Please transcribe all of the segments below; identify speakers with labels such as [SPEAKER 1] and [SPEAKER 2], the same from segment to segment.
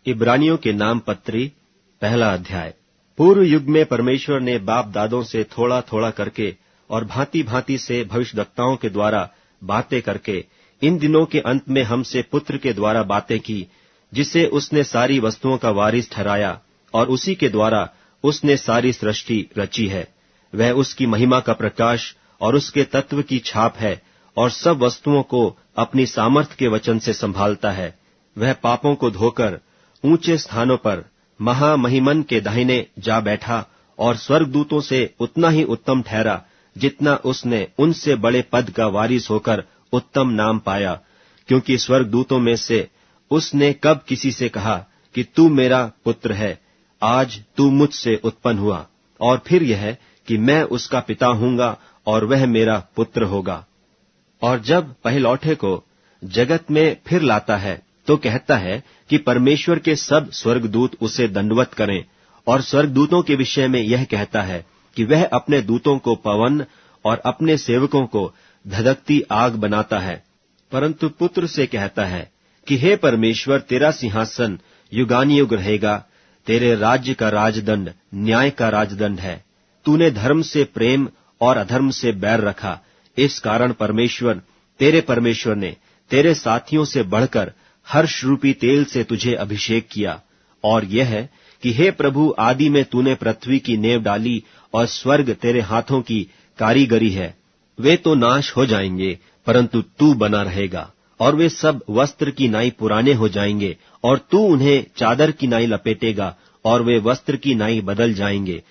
[SPEAKER 1] इब्रानियों के नाम पत्री, पहला अध्याय। पूर्व युग में परमेश्वर ने बाप दादों से थोड़ा थोड़ा करके और भांति भांति से भविष्यद्वक्ताओं के द्वारा बातें करके इन दिनों के अंत में हमसे पुत्र के द्वारा बातें की, जिसे उसने सारी वस्तुओं का वारिस ठहराया और उसी के द्वारा उसने सारी सृष्टि रची है। वह उसकी महिमा का प्रकाश और उसके तत्व की छाप है और सब वस्तुओं को अपनी सामर्थ्य के वचन से संभालता है। वह पापों को धोकर ऊंचे स्थानों पर महामहिमन के दाहिने जा बैठा और स्वर्गदूतों से उतना ही उत्तम ठहरा जितना उसने उनसे बड़े पद का वारिस होकर उत्तम नाम पाया। क्योंकि स्वर्गदूतों में से उसने कब किसी से कहा कि तू मेरा पुत्र है, आज तू मुझसे उत्पन्न हुआ, और फिर यह कि मैं उसका पिता हूंगा और वह मेरा पुत्र होगा। और जब पहिलौठे को जगत में फिर लाता है तो कहता है कि परमेश्वर के सब स्वर्गदूत उसे दंडवत करें, और स्वर्गदूतों के विषय में यह कहता है कि वह अपने दूतों को पवन और अपने सेवकों को धधकती आग बनाता है। परंतु पुत्र से कहता है कि हे परमेश्वर, तेरा सिंहासन युगानुयुग रहेगा, तेरे राज्य का राजदंड न्याय का राजदंड है। तूने धर्म से प्रेम और अधर्म से बैर रखा। इस कारण परमेश्वर, तेरे परमेश्वर ने तेरे साथियों से बढ़कर हर्ष रूपी तेल से तुझे अभिषेक किया। और यह है कि हे प्रभु, आदि में तूने पृथ्वी की नेव डाली और स्वर्ग तेरे हाथों की कारीगरी है। वे तो नाश हो जाएंगे, परंतु तू बना रहेगा, और वे सब वस्त्र की नाई पुराने हो जाएंगे, और तू उन्हें चादर की नाई लपेटेगा, और वे वस्त्र की नाई बदल जाएंगे।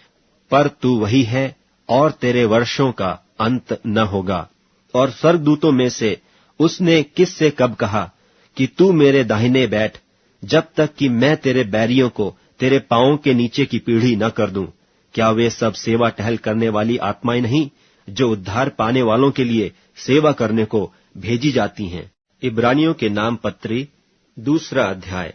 [SPEAKER 1] पर तू वही है, और तेरे वर्षों का अंत न होगा। और स्वर्गदूतों में से उसने किससे कब कहा कि तू मेरे दाहिने बैठ, जब तक कि मैं तेरे बैरियों को तेरे पांवों के नीचे की पीढ़ी न कर दूं? क्या वे सब सेवा टहल करने वाली आत्माएं नहीं, जो उद्धार पाने वालों के लिए सेवा करने को भेजी जाती हैं? इब्रानियों के नाम पत्री, दूसरा अध्याय।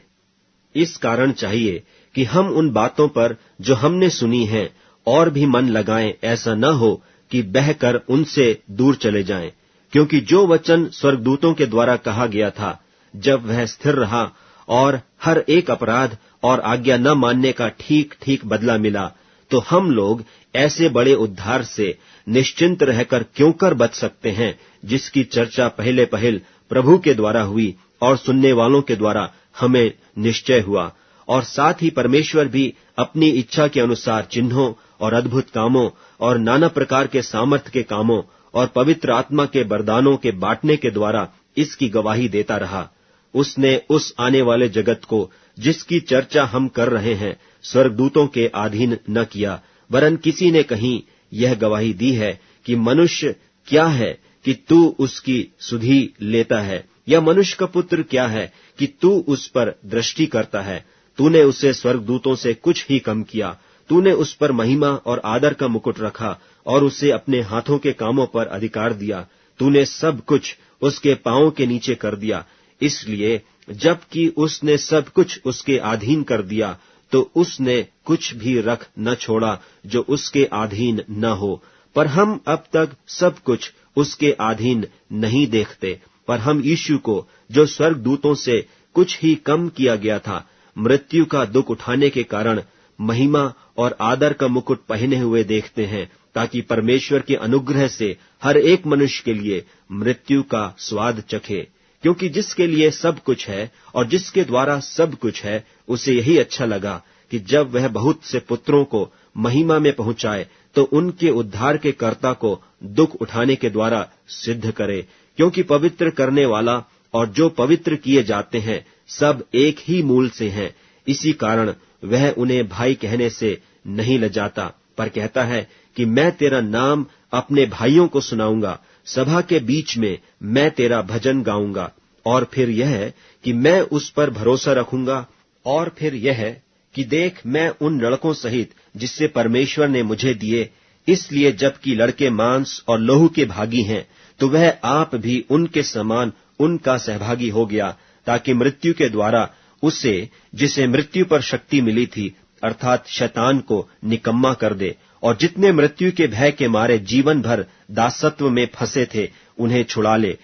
[SPEAKER 1] इस कारण चाहिए कि हम उन बातों पर जो हमने सुनी हैं और भी मन लगाएं, ऐसा न हो कि बहकर उनसे दूर चले जाएं। क्योंकि जो वचन स्वर्गदूतों के द्वारा कहा गया था, जब वह स्थिर रहा और हर एक अपराध और आज्ञा न मानने का ठीक ठीक बदला मिला, तो हम लोग ऐसे बड़े उद्धार से निश्चिंत रहकर क्यों कर बच सकते हैं, जिसकी चर्चा पहले पहल प्रभु के द्वारा हुई और सुनने वालों के द्वारा हमें निश्चय हुआ। और साथ ही परमेश्वर भी अपनी इच्छा के अनुसार चिन्हों और अद्भुत कामों और नाना प्रकार के सामर्थ्य के कामों और पवित्र आत्मा के वरदानों के बांटने के द्वारा इसकी गवाही देता रहा। उसने उस आने वाले जगत को, जिसकी चर्चा हम कर रहे हैं, स्वर्गदूतों के अधीन न किया, वरन किसी ने कहीं यह गवाही दी है कि मनुष्य क्या है कि तू उसकी सुधि लेता है, या मनुष्य का पुत्र क्या है कि तू उस पर दृष्टि करता है। तूने उसे स्वर्गदूतों से कुछ ही कम किया। तूने उस पर महिमा और आदर का मुकुट रखा और उसे अपने हाथों के कामों पर अधिकार दिया। तूने सब कुछ उसके पांवों के नीचे कर दिया। इसलिए जबकि उसने सब कुछ उसके अधीन कर दिया, तो उसने कुछ भी रख न छोड़ा जो उसके अधीन न हो। पर हम अब तक सब कुछ उसके अधीन नहीं देखते, पर हम यीशु को, जो स्वर्गदूतों से कुछ ही कम किया गया था, मृत्यु का दुख उठाने के कारण महिमा और आदर का मुकुट पहने हुए देखते हैं, ताकि परमेश्वर के अनुग्रह से हर एक मनुष्य के लिए मृत्यु का स्वाद चखे। क्योंकि जिसके लिए सब कुछ है और जिसके द्वारा सब कुछ है, उसे यही अच्छा लगा कि जब वह बहुत से पुत्रों को महिमा में पहुंचाए, तो उनके उद्धार के कर्ता को दुख उठाने के द्वारा सिद्ध करे। क्योंकि पवित्र करने वाला और जो पवित्र किए जाते हैं, सब एक ही मूल से हैं। इसी कारण वह उन्हें भाई कहने से नहीं लजाता, पर कहता है कि मैं तेरा नाम अपने भाइयों को सुनाऊंगा, सभा के बीच में मैं तेरा भजन गाऊंगा। और फिर यह है कि मैं उस पर भरोसा रखूंगा। और फिर यह है कि देख, मैं उन लड़कों सहित जिससे परमेश्वर ने मुझे दिए, इसलिए जबकि लड़के मांस और लोहू के भागी हैं, तो वह आप भी उनके समान उनका सहभागी हो गया, ताकि मृत्यु के द्वारा उसे, जिसे मृत्यु पर शक्ति मिली थी, अर्थात शैतान को निकम्मा कर दे, और जितने मृत्यु के भय के मारे जीवन भर दासत्व में फंसे थे, उन्हें छुड़ा ले।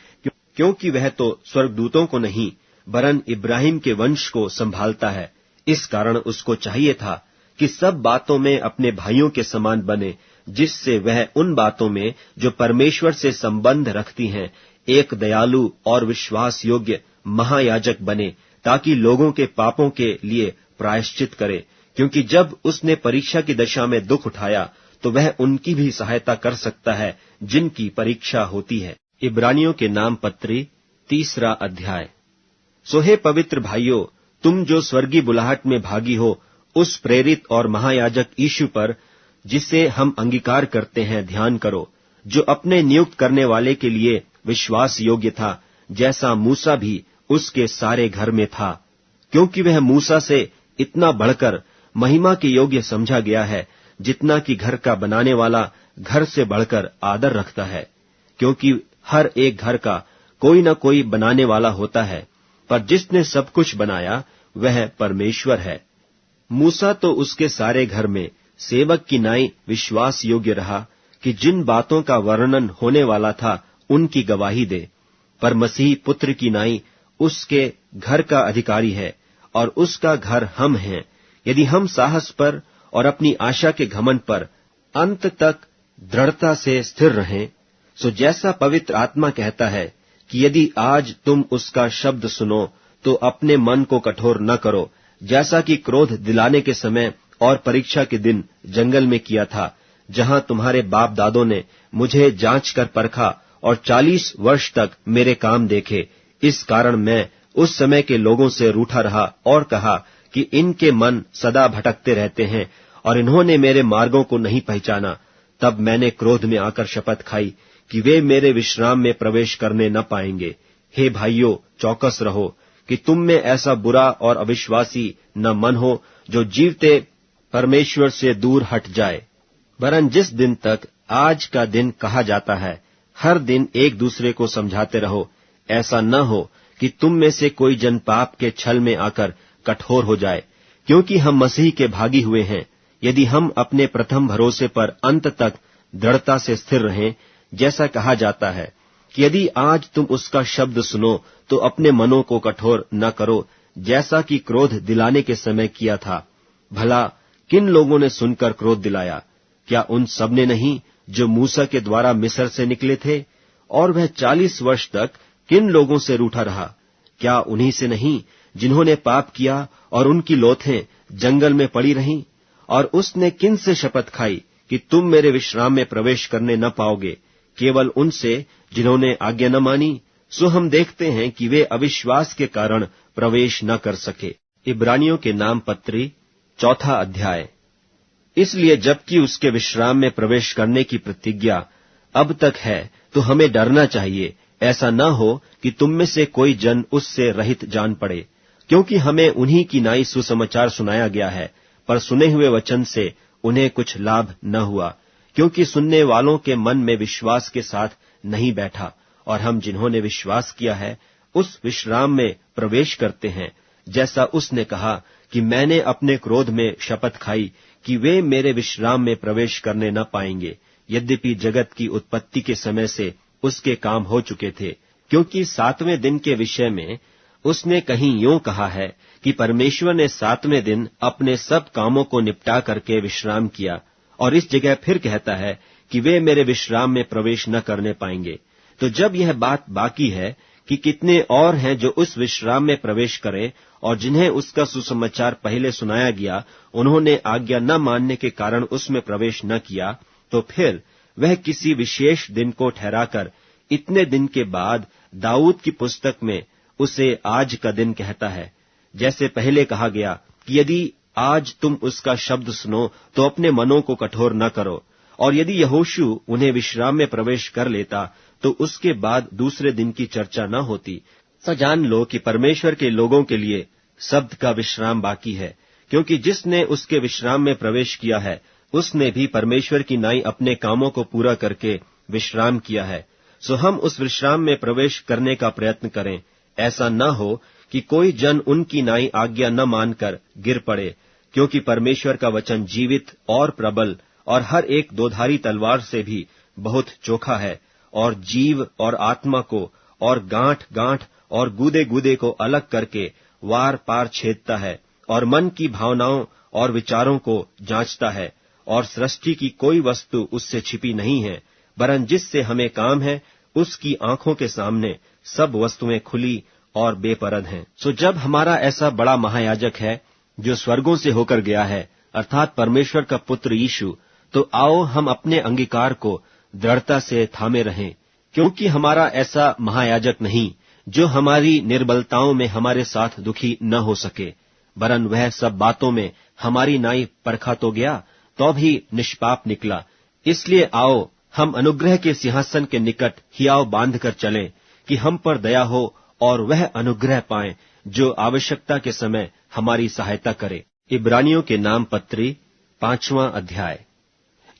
[SPEAKER 1] क्योंकि वह तो स्वर्गदूतों को नहीं, वरन इब्राहिम के वंश को संभालता है। इस कारण उसको चाहिए था कि सब बातों में अपने भाइयों के समान बने, जिससे वह उन बातों में जो परमेश्वर से संबंध रखती हैं एक दयालु और विश्वास योग्य महायाजक बने, ताकि लोगों के पापों के लिए प्रायश्चित करे। क्योंकि जब उसने परीक्षा की दशा में दुख उठाया तो वह उनकी भी सहायता कर सकता है जिनकी परीक्षा होती है। इब्रानियों के नाम पत्री 3 अध्याय। सो हे पवित्र भाइयों, तुम जो स्वर्गीय बुलाहट में भागी हो, उस प्रेरित और महायाजक यीशु पर, जिसे हम अंगीकार करते हैं, ध्यान करो, जो अपने नियुक्त करने वाले के लिए विश्वास योग्य था, जैसा मूसा भी उसके सारे घर में था। क्योंकि वह मूसा से इतना बढ़कर महिमा के योग्य समझा गया है, जितना कि घर का बनाने वाला घर से बढ़कर आदर रखता है। क्योंकि हर एक घर का कोई न कोई बनाने वाला होता है, पर जिसने सब कुछ बनाया वह परमेश्वर है। मूसा तो उसके सारे घर में सेवक की नाई विश्वास योग्य रहा कि जिन बातों का वर्णन होने वाला था उनकी गवाही दे। पर मसीह पुत्र की नाई उसके घर का अधिकारी है, और उसका घर हम हैं, यदि हम साहस पर और अपनी आशा के घमंड पर अंत तक दृढ़ता से स्थिर रहें। सो जैसा पवित्र आत्मा कहता है कि यदि आज तुम उसका शब्द सुनो तो अपने मन को कठोर न करो, जैसा कि क्रोध दिलाने के समय और परीक्षा के दिन जंगल में किया था, जहां तुम्हारे बाप दादों ने मुझे जांच कर परखा और 40 वर्ष तक मेरे काम देखे। इस कारण मैं उस समय के लोगों से रूठा रहा और कहा कि इनके मन सदा भटकते रहते हैं और इन्होंने मेरे मार्गों को नहीं पहचाना। तब मैंने क्रोध में आकर शपथ खाई कि वे मेरे विश्राम में प्रवेश करने न पाएंगे। हे भाइयों, चौकस रहो कि तुम में ऐसा बुरा और अविश्वासी न मन हो जो जीवते परमेश्वर से दूर हट जाए। वरन जिस दिन तक आज का दिन कहा जाता है, हर दिन एक दूसरे को समझाते रहो, ऐसा न हो कि तुम में से कोई जन पाप के छल में आकर कठोर हो जाए। क्योंकि हम मसीह के भागी हुए हैं, यदि हम अपने प्रथम भरोसे पर अंत तक दृढ़ता से स्थिर रहें, जैसा कहा जाता है कि यदि आज तुम उसका शब्द सुनो तो अपने मनों को कठोर न करो, जैसा कि क्रोध दिलाने के समय किया था। भला किन लोगों ने सुनकर क्रोध दिलाया? क्या उन सब ने नहीं जो मूसा के द्वारा मिस्र से निकले थे? और वह 40 वर्ष तक किन लोगों से रूठा रहा? क्या उन्हीं से नहीं जिन्होंने पाप किया और उनकी लोथें जंगल में पड़ी रहीं? और उसने किन से शपथ खाई कि तुम मेरे विश्राम में प्रवेश करने न पाओगे? केवल उनसे जिन्होंने आज्ञा न मानी। सो हम देखते हैं कि वे अविश्वास के कारण प्रवेश न कर सके। इब्रानियों के नाम पत्री 4 अध्याय। इसलिए जबकि उसके विश्राम में प्रवेश करने की प्रतिज्ञा अब तक है, तो हमें डरना चाहिए, ऐसा न हो कि तुम में से कोई जन उससे रहित जान पड़े। क्योंकि हमें उन्हीं की नाई सुसमाचार सुनाया गया है, पर सुने हुए वचन से उन्हें कुछ लाभ न हुआ, क्योंकि सुनने वालों के मन में विश्वास के साथ नहीं बैठा। और हम जिन्होंने विश्वास किया है उस विश्राम में प्रवेश करते हैं, जैसा उसने कहा कि मैंने अपने क्रोध में शपथ खाई कि वे मेरे विश्राम में प्रवेश करने न पाएंगे, यद्यपि जगत की उत्पत्ति के समय से उसके काम हो चुके थे। क्योंकि 7वें दिन के विषय में उसने कहीं यूं कहा है कि परमेश्वर ने 7वें दिन अपने सब कामों को निपटा करके विश्राम किया, और इस जगह फिर कहता है कि वे मेरे विश्राम में प्रवेश न करने पाएंगे। तो जब यह बात बाकी है कि कितने और हैं जो उस विश्राम में प्रवेश करें, और जिन्हें उसका सुसमाचार पहले सुनाया गया उन्होंने आज्ञा न मानने के कारण उसमें प्रवेश न किया, तो फिर वह किसी विशेष दिन को ठहराकर इतने दिन के बाद दाऊद की पुस्तक में उसे आज का दिन कहता है। जैसे पहले कहा गया कि यदि आज तुम उसका शब्द सुनो तो अपने मनों को कठोर न करो। और यदि यहोशू उन्हें विश्राम में प्रवेश कर लेता तो उसके बाद दूसरे दिन की चर्चा न होती। तो जान लो कि परमेश्वर के लोगों के लिए शब्द का विश्राम बाकी है, क्योंकि जिसने उसके विश्राम में प्रवेश किया है उसने भी परमेश्वर की नाई अपने कामों को पूरा करके विश्राम किया है। सो हम उस विश्राम में प्रवेश करने का प्रयत्न करें, ऐसा न हो कि कोई जन उनकी नाई आज्ञा न मानकर गिर पड़े। क्योंकि परमेश्वर का वचन जीवित और प्रबल और हर एक दोधारी तलवार से भी बहुत चोखा है, और जीव और आत्मा को और गांठ गांठ और गूदे गूदे को अलग करके वार पार छेदता है, और मन की भावनाओं और विचारों को जांचता है, और सृष्टि की कोई वस्तु उससे छिपी नहीं है, वरन जिससे हमें काम है उसकी आंखों के सामने सब वस्तुएं खुली और बेपरद हैं। सो जब हमारा ऐसा बड़ा महायाजक है जो स्वर्गों से होकर गया है, अर्थात परमेश्वर का पुत्र यीशु, तो आओ हम अपने अंगीकार को दृढ़ता से थामे रहें, क्योंकि हमारा ऐसा महायाजक नहीं जो हमारी निर्बलताओं में हमारे साथ दुखी न हो सके, वरन वह सब बातों में हमारी नाई परखा तो गया, तो भी निष्पाप निकला। इसलिए आओ हम अनुग्रह के सिंहासन के निकट हियाव बांध कर चलें कि हम पर दया हो और वह अनुग्रह पाएं जो आवश्यकता के समय हमारी सहायता करे। इब्रानियों के नाम पत्री 5वां अध्याय।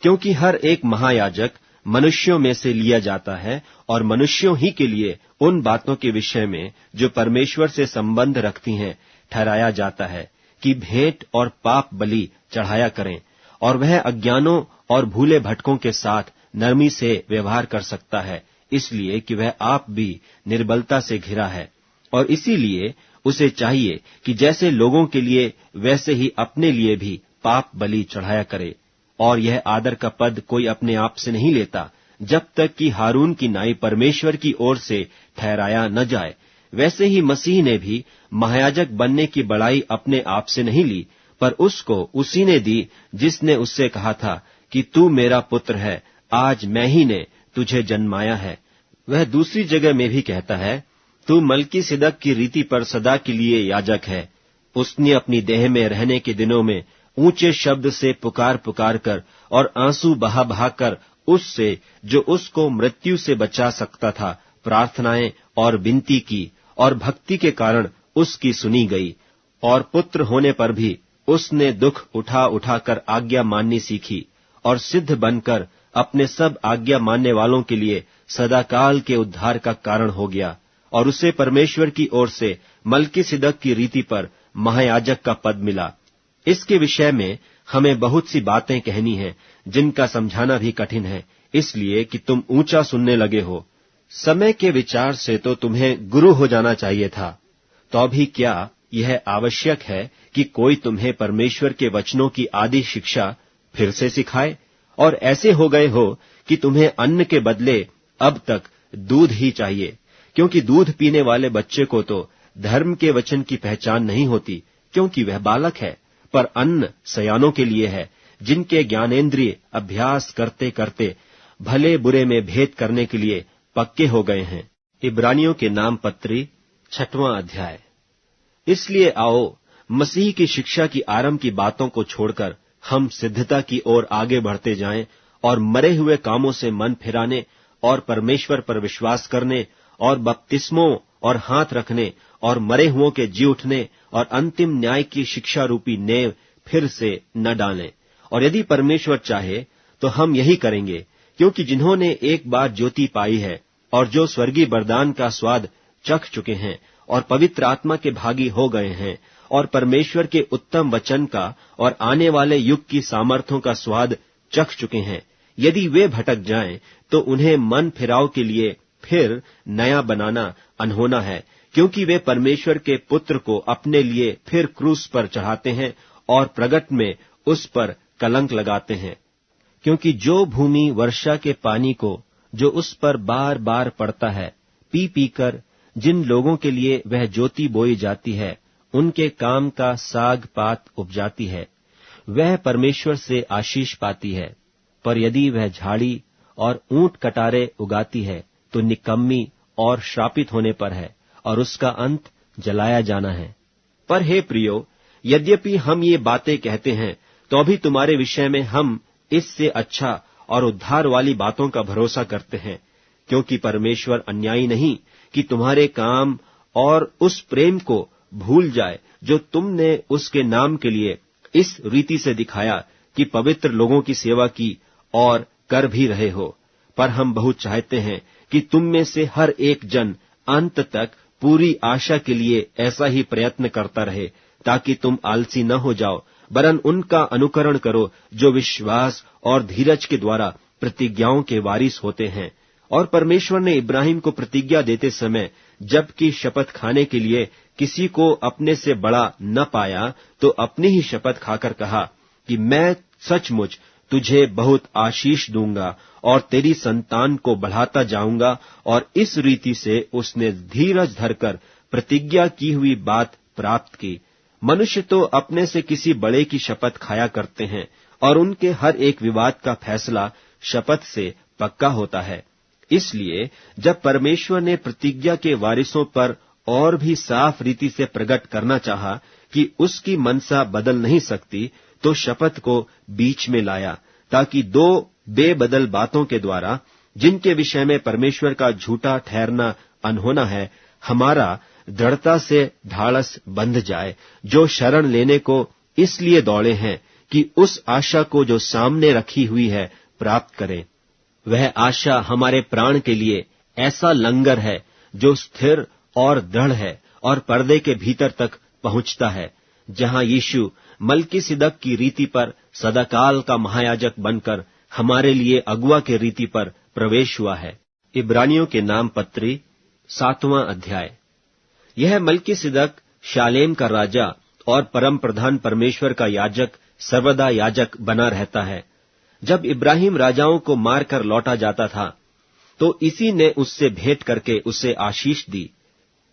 [SPEAKER 1] क्योंकि हर एक महायाजक मनुष्यों में से लिया जाता है और मनुष्यों ही के लिए उन बातों के विषय में जो परमेश्वर से संबंध रखती हैं ठहराया जाता है कि भेंट और पाप बलि चढ़ाया करें, और वह अज्ञानों और भूले भटकों के साथ नरमी से व्यवहार कर सकता है, इसलिए कि वह आप भी निर्बलता से घिरा है। और इसीलिए उसे चाहिए कि जैसे लोगों के लिए वैसे ही अपने लिए भी पाप बलि चढ़ाया करे। और यह आदर का पद कोई अपने आप से नहीं लेता, जब तक कि हारून की नाई परमेश्वर की ओर से ठहराया न जाए। वैसे ही मसीह ने भी महायाजक बनने की बड़ाई अपने आप से नहीं ली, पर उसको उसी ने दी जिसने उससे कहा था कि तू मेरा पुत्र है, आज मैं ही ने तुझे जन्माया है। वह दूसरी जगह में भी कहता है, तू मलकीसिदक की रीति पर सदा के लिए याजक है। उसने अपनी देह में रहने के दिनों में ऊंचे शब्द से पुकार पुकार कर और आंसू बहा बहा कर उससे जो उसको मृत्यु से बचा सकता था प्रार्थनाएं और विनती की, और भक्ति के कारण उसकी सुनी गई। और पुत्र होने पर भी उसने दुख उठा उठा कर आज्ञा माननी सीखी, और सिद्ध बनकर अपने सब आज्ञा मानने वालों के लिए सदाकाल के उद्धार का कारण हो गया। और उसे परमेश्वर की ओर से मलकीसिदक की रीति पर महायाजक का पद मिला। इसके विषय में हमें बहुत सी बातें कहनी हैं, जिनका समझाना भी कठिन है, इसलिए कि तुम ऊंचा सुनने लगे हो। समय के विचार से तो तुम्हें गुरु हो जाना चाहिए था, तो भी क्या यह आवश्यक है कि कोई तुम्हें परमेश्वर के वचनों की आदि शिक्षा फिर से सिखाए? और ऐसे हो गए हो कि तुम्हें अन्न के बदले अब तक दूध ही चाहिए, क्योंकि दूध पीने वाले बच्चे को तो धर्म के वचन की पहचान नहीं होती, क्योंकि वह बालक है। पर अन्न सयानों के लिए है, जिनके ज्ञानेंद्रिय अभ्यास करते करते भले बुरे में भेद करने के लिए पक्के हो गए हैं। इब्रानियों के नाम पत्री 6वां अध्याय। इसलिए आओ मसीह की शिक्षा की आरंभ की बातों को छोड़कर हम सिद्धता की ओर आगे बढ़ते जाएं, और मरे हुए कामों से मन फिराने और परमेश्वर पर विश्वास करने और बपतिस्मों और हाथ रखने और मरे हुओं के जी उठने और अंतिम न्याय की शिक्षा रूपी नेव फिर से न डालें। और यदि परमेश्वर चाहे तो हम यही करेंगे, क्योंकि जिन्होंने एक बार ज्योति पाई है और जो स्वर्गीय वरदान का स्वाद चख चुके हैं और पवित्र आत्मा के भागी हो गए हैं और परमेश्वर के उत्तम वचन का और आने वाले युग की सामर्थ्यों का स्वाद चख चुके हैं, यदि वे भटक जाएं तो उन्हें मन फिराव के लिए फिर नया बनाना अनहोना है, क्योंकि वे परमेश्वर के पुत्र को अपने लिए फिर क्रूस पर चढ़ाते हैं और प्रगट में उस पर कलंक लगाते हैं। क्योंकि जो भूमि वर्षा के पानी को जो उस पर बार बार पड़ता है पी पीकर जिन लोगों के लिए वह ज्योति बोई जाती है उनके काम का साग पात उपजाती है, वह परमेश्वर से आशीष पाती है। पर यदि वह झाड़ी और ऊंट कटारे उगाती है तो निकम्मी और श्रापित होने पर है, और उसका अंत जलाया जाना है। पर हे प्रियो, यद्यपि हम ये बातें कहते हैं तो भी तुम्हारे विषय में हम इससे अच्छा और उद्धार वाली बातों का भरोसा करते हैं, क्योंकि परमेश्वर अन्यायी नहीं कि तुम्हारे काम और उस प्रेम को भूल जाए जो तुमने उसके नाम के लिए इस रीति से दिखाया कि पवित्र लोगों की सेवा की और कर भी रहे हो। पर हम बहुत चाहते हैं कि तुम में से हर एक जन अंत तक पूरी आशा के लिए ऐसा ही प्रयत्न करता रहे, ताकि तुम आलसी न हो जाओ, वरन उनका अनुकरण करो जो विश्वास और धीरज के द्वारा प्रतिज्ञाओं के वारिस होते हैं। और परमेश्वर ने इब्राहिम को प्रतिज्ञा देते समय जबकि शपथ खाने के लिए किसी को अपने से बड़ा न पाया, तो अपनी ही शपथ खाकर कहा कि मैं सचमुच तुझे बहुत आशीष दूंगा और तेरी संतान को बढ़ाता जाऊंगा। और इस रीति से उसने धीरज धरकर प्रतिज्ञा की हुई बात प्राप्त की। मनुष्य तो अपने से किसी बड़े की शपथ खाया करते हैं और उनके हर एक विवाद का फैसला शपथ से पक्का होता है। इसलिए जब परमेश्वर ने प्रतिज्ञा के वारिसों पर और भी साफ रीति से प्रकट करना चाहा कि उसकी मनसा बदल नहीं सकती, तो शपथ को बीच में लाया, ताकि दो बेबदल बातों के द्वारा, जिनके विषय में परमेश्वर का झूठा ठहरना अनहोना है, हमारा दृढ़ता से ढाढ़स बंध जाए, जो शरण लेने को इसलिए दौड़े हैं कि उस आशा को जो सामने रखी हुई है प्राप्त करें। वह आशा हमारे प्राण के लिए ऐसा लंगर है जो स्थिर और दृढ़ है और पर्दे के भीतर तक पहुंचता है, जहां यीशु मलकीसिदक की रीति पर सदाकाल का महायाजक बनकर हमारे लिए अगुआ के रीति पर प्रवेश हुआ है। इब्रानियों के नाम पत्री 7वां अध्याय। यह मलकीसिदक शालेम का राजा और परम प्रधान परमेश्वर का याजक सर्वदा याजक बना रहता है। जब इब्राहिम राजाओं को मारकर लौटा जाता था, तो इसी ने उससे भेंट करके उसे आशीष दी।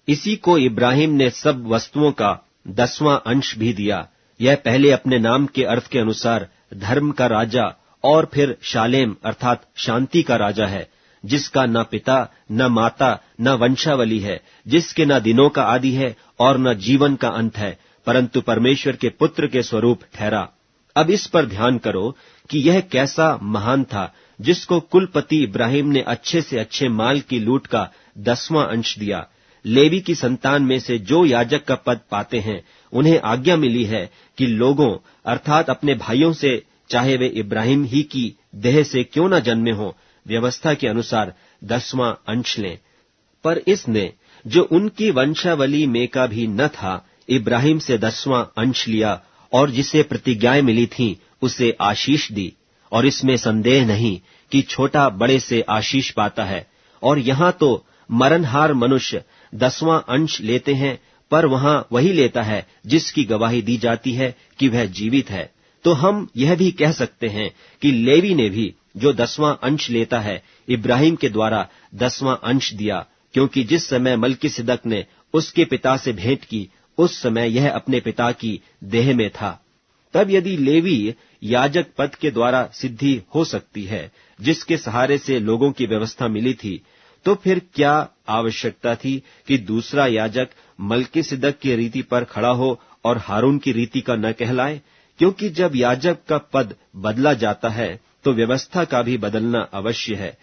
[SPEAKER 1] इसी को इब्राहिम ने सब वस्तुओं का 10वां अंश भी दिया। यह पहले अपने नाम के अर्थ के अनुसार धर्म का राजा और फिर शालेम अर्थात शांति का राजा है, जिसका न पिता न माता न वंशावली है, जिसके न दिनों का आदि है और न जीवन का अंत है, परंतु परमेश्वर के पुत्र के स्वरूप ठहरा। अब इस पर ध्यान करो कि यह कैसा महान था, जिसको कुलपति इब्राहिम ने अच्छे से अच्छे माल की लूट का 10वां अंश दिया। लेवी की संतान में से जो याजक का पद पाते हैं, उन्हें आज्ञा मिली है कि लोगों अर्थात अपने भाइयों से, चाहे वे इब्राहिम ही की देह से क्यों न जन्मे हों, व्यवस्था के अनुसार 10वां अंश लें। पर इसने, जो उनकी वंशावली में का भी न था, इब्राहिम से 10वां अंश लिया और जिसे प्रतिज्ञाएं मिली थीं, उसे आशीष दी। और इसमें संदेह नहीं कि छोटा बड़े से आशीष पाता है। और यहाँ तो मरणहार मनुष्य 10वां अंश लेते हैं, पर वहां वही लेता है जिसकी गवाही दी जाती है कि वह जीवित है। तो हम यह भी कह सकते हैं कि लेवी ने भी जो 10वां अंश लेता है, इब्राहिम के द्वारा 10वां अंश दिया, क्योंकि जिस समय मलकीसिदक ने उसके पिता से भेंट की, उस समय यह अपने पिता की देह में था। तब यदि लेवी याजक पद के द्वारा सिद्धि हो सकती है, जिसके सहारे से लोगों की व्यवस्था मिली थी, तो फिर क्या आवश्यकता थी कि दूसरा याजक मलकीसिदक की रीति पर खड़ा हो और हारून की रीति का न कहलाए? क्योंकि जब याजक का पद बदला जाता है, तो व्यवस्था का भी बदलना अवश्य है।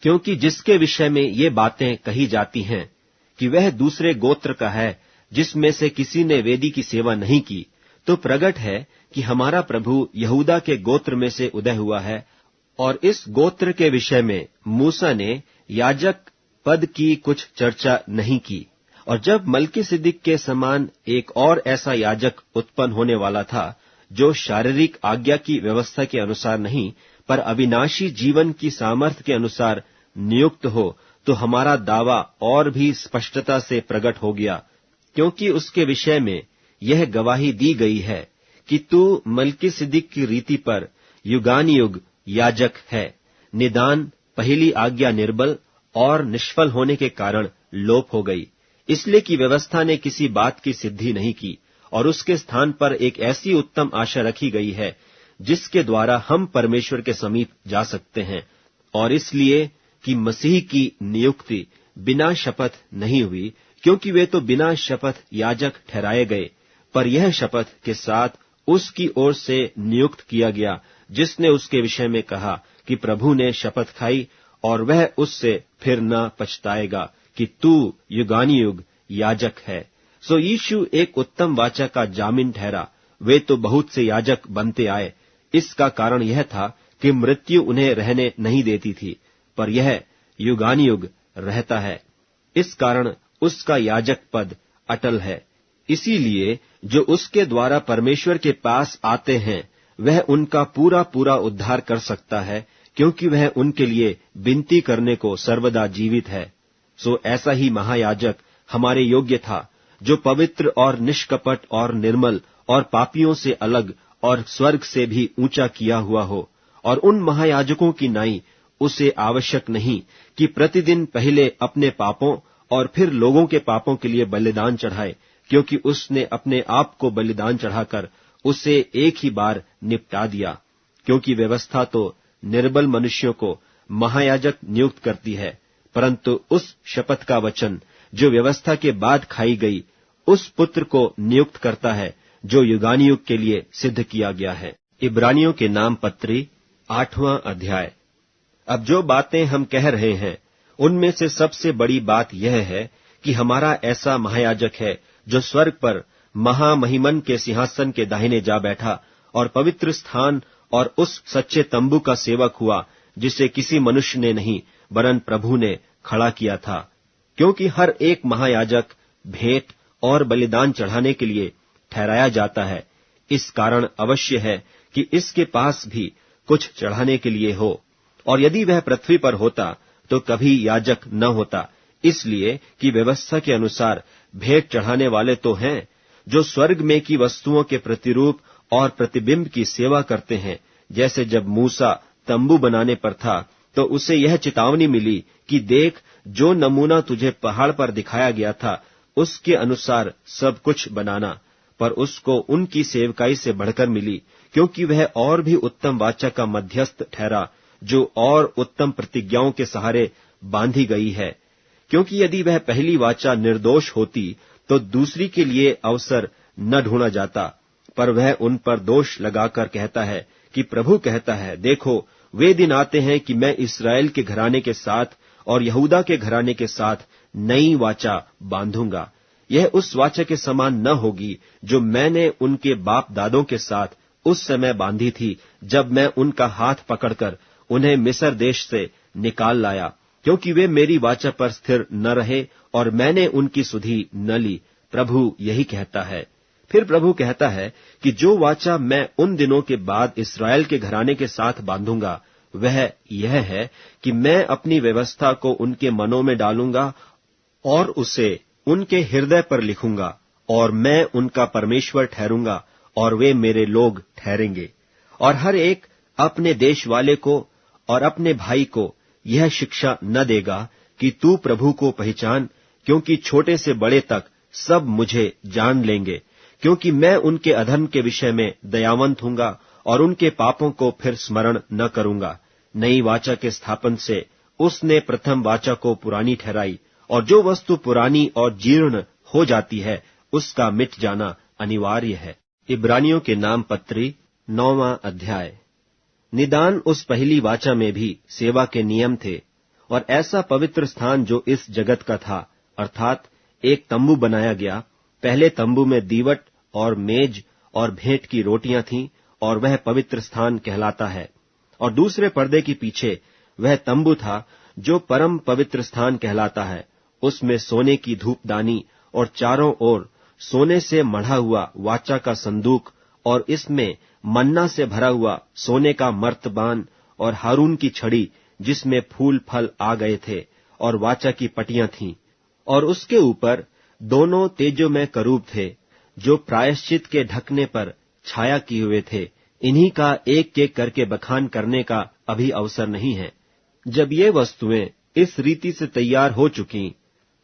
[SPEAKER 1] क्योंकि जिसके विषय में ये बातें कही जाती हैं कि वह दूसरे गोत्र का है, जिसमें से किसी ने वेदी की सेवा नहीं की, तो प्रगट है कि हमारा प्रभु यहूदा के गोत्र में से उदय हुआ है। और इस गोत्र के विषय में मूसा ने याजक पद की कुछ चर्चा नहीं की। और जब मलकीसिदक के समान एक और ऐसा याजक उत्पन्न होने वाला था, जो शारीरिक आज्ञा की व्यवस्था के अनुसार नहीं, पर अविनाशी जीवन की सामर्थ्य के अनुसार नियुक्त हो, तो हमारा दावा और भी स्पष्टता से प्रकट हो गया। क्योंकि उसके विषय में यह गवाही दी गई है कि तू मलकीसिदक की रीति पर युगानुयुग याजक है। निदान पहली आज्ञा निर्बल और निष्फल होने के कारण लोप हो गई, इसलिए कि व्यवस्था ने किसी बात की सिद्धि नहीं की, और उसके स्थान पर एक ऐसी उत्तम आशा रखी गई है, जिसके द्वारा हम परमेश्वर के समीप जा सकते हैं। और इसलिए कि मसीह की नियुक्ति बिना शपथ नहीं हुई, क्योंकि वे तो बिना शपथ याजक ठहराए गए, पर यह शपथ के साथ उसकी ओर से नियुक्त किया गया, जिसने उसके विषय में कहा कि प्रभु ने शपथ खाई और वह उससे फिर न पछताएगा कि तू युगानुयुग याजक है। सो यीशु एक उत्तम वाचा का जामिन ठहरा। वे तो बहुत से याजक बनते आए। इसका कारण यह था कि मृत्यु उन्हें रहने नहीं देती थी, पर यह युगानुयुग रहता है। इस कारण उसका याजक पद अटल है। इसीलिए जो उसके द्वारा परमेश्वर के पास आते हैं, वह उनका पूरा पूरा उद्धार कर सकता है, क्योंकि वह उनके लिए विनती करने को सर्वदा जीवित है। सो ऐसा ही महायाजक हमारे योग्य था, जो पवित्र और निष्कपट और निर्मल और पापियों से अलग और स्वर्ग से भी ऊंचा किया हुआ हो। और उन महायाजकों की नाई उसे आवश्यक नहीं कि प्रतिदिन पहले अपने पापों और फिर लोगों के पापों के लिए बलिदान चढ़ाए, क्योंकि उसने अपने आप को बलिदान चढ़ाकर उसे एक ही बार निपटा दिया। क्योंकि व्यवस्था तो निर्बल मनुष्यों को महायाजक नियुक्त करती है, परंतु उस शपथ का वचन जो व्यवस्था के बाद खाई गई, उस पुत्र को नियुक्त करता है जो युगानुयुग के लिए सिद्ध किया गया है। इब्रानियों के नाम पत्री 8वां अध्याय। अब जो बातें हम कह रहे हैं, उनमें से सबसे बड़ी बात यह है कि हमारा ऐसा महायाजक है जो स्वर्ग पर महामहिमन के सिंहासन के दाहिने जा बैठा और पवित्र स्थान और उस सच्चे तंबू का सेवक हुआ, जिसे किसी मनुष्य ने नहीं वरन प्रभु ने खड़ा किया था। क्योंकि हर एक महायाजक भेंट और बलिदान चढ़ाने के लिए ठहराया जाता है, इस कारण अवश्य है कि इसके पास भी कुछ चढ़ाने के लिए हो। और यदि वह पृथ्वी पर होता तो कभी याजक न होता, इसलिए कि व्यवस्था के अनुसार भेंट चढ़ाने वाले तो हैं, जो स्वर्ग में की वस्तुओं के प्रतिरूप और प्रतिबिंब की सेवा करते हैं। जैसे जब मूसा तंबू बनाने पर था, तो उसे यह चेतावनी मिली कि देख, जो नमूना तुझे पहाड़ पर दिखाया गया था, उसके अनुसार सब कुछ बनाना। पर उसको उनकी सेवकाई से बढ़कर मिली, क्योंकि वह और भी उत्तम वाचा का मध्यस्थ ठहरा, जो और उत्तम प्रतिज्ञाओं के सहारे बांधी गई है। क्योंकि यदि वह पहली वाचा निर्दोष होती, तो दूसरी के लिए अवसर न ढूंढा जाता, पर वह उन पर दोष लगाकर कहता है कि प्रभु कहता है, देखो, वे दिन आते हैं कि मैं इस्राएल के घराने के साथ और यहूदा के घराने के साथ नई वाचा बांधूंगा। यह उस वाचा के समान न होगी जो मैंने उनके बाप दादों के साथ उस समय बांधी थी, जब मैं उनका हाथ पकड़कर उन्हें मिस्र देश से निकाल लाया, क्योंकि वे मेरी वाचा पर स्थिर न रहे और मैंने उनकी सुधि न ली। प्रभु यही कहता है। फिर प्रभु कहता है कि जो वाचा मैं उन दिनों के बाद इस्राएल के घराने के साथ बांधूंगा, वह यह है कि मैं अपनी व्यवस्था को उनके मनों में डालूंगा और उसे उनके हृदय पर लिखूंगा, और मैं उनका परमेश्वर ठहरूंगा और वे मेरे लोग ठहरेंगे। और हर एक अपने देश वाले को और अपने भाई को यह शिक्षा न देगा कि तू प्रभु को पहचान, क्योंकि छोटे से बड़े तक सब मुझे जान लेंगे, क्योंकि मैं उनके अधर्म के विषय में दयावंत हूंगा और उनके पापों को फिर स्मरण न करूंगा। नई वाचा के स्थापन से उसने प्रथम वाचा को पुरानी ठहराई, और जो वस्तु पुरानी और जीर्ण हो जाती है, उसका मिट जाना अनिवार्य है। इब्रानियों के नाम पत्री 9वां अध्याय। निदान उस पहली वाचा में भी सेवा के नियम थे, और ऐसा पवित्र स्थान जो इस जगत का था, अर्थात एक तंबू बनाया गया। पहले तंबू में दीवट और मेज और भेंट की रोटियां थीं, और वह पवित्र स्थान कहलाता है। और दूसरे पर्दे के पीछे वह तंबू था जो परम पवित्र स्थान कहलाता है। उसमें सोने की धूपदानी और चारों ओर सोने से मढ़ा हुआ वाचा का संदूक, और इसमें मन्ना से भरा हुआ सोने का मर्तबान और हारून की छड़ी, जिसमें फूल फल आ गए थे, और वाचा की पटियां थीं। और उसके ऊपर दोनों तेजोमय करूब थे, जो प्रायश्चित के ढकने पर छाया किए हुए थे। इन्हीं का एक एक करके बखान करने का अभी अवसर नहीं है। जब ये वस्तुएं इस रीति से तैयार हो चुकी,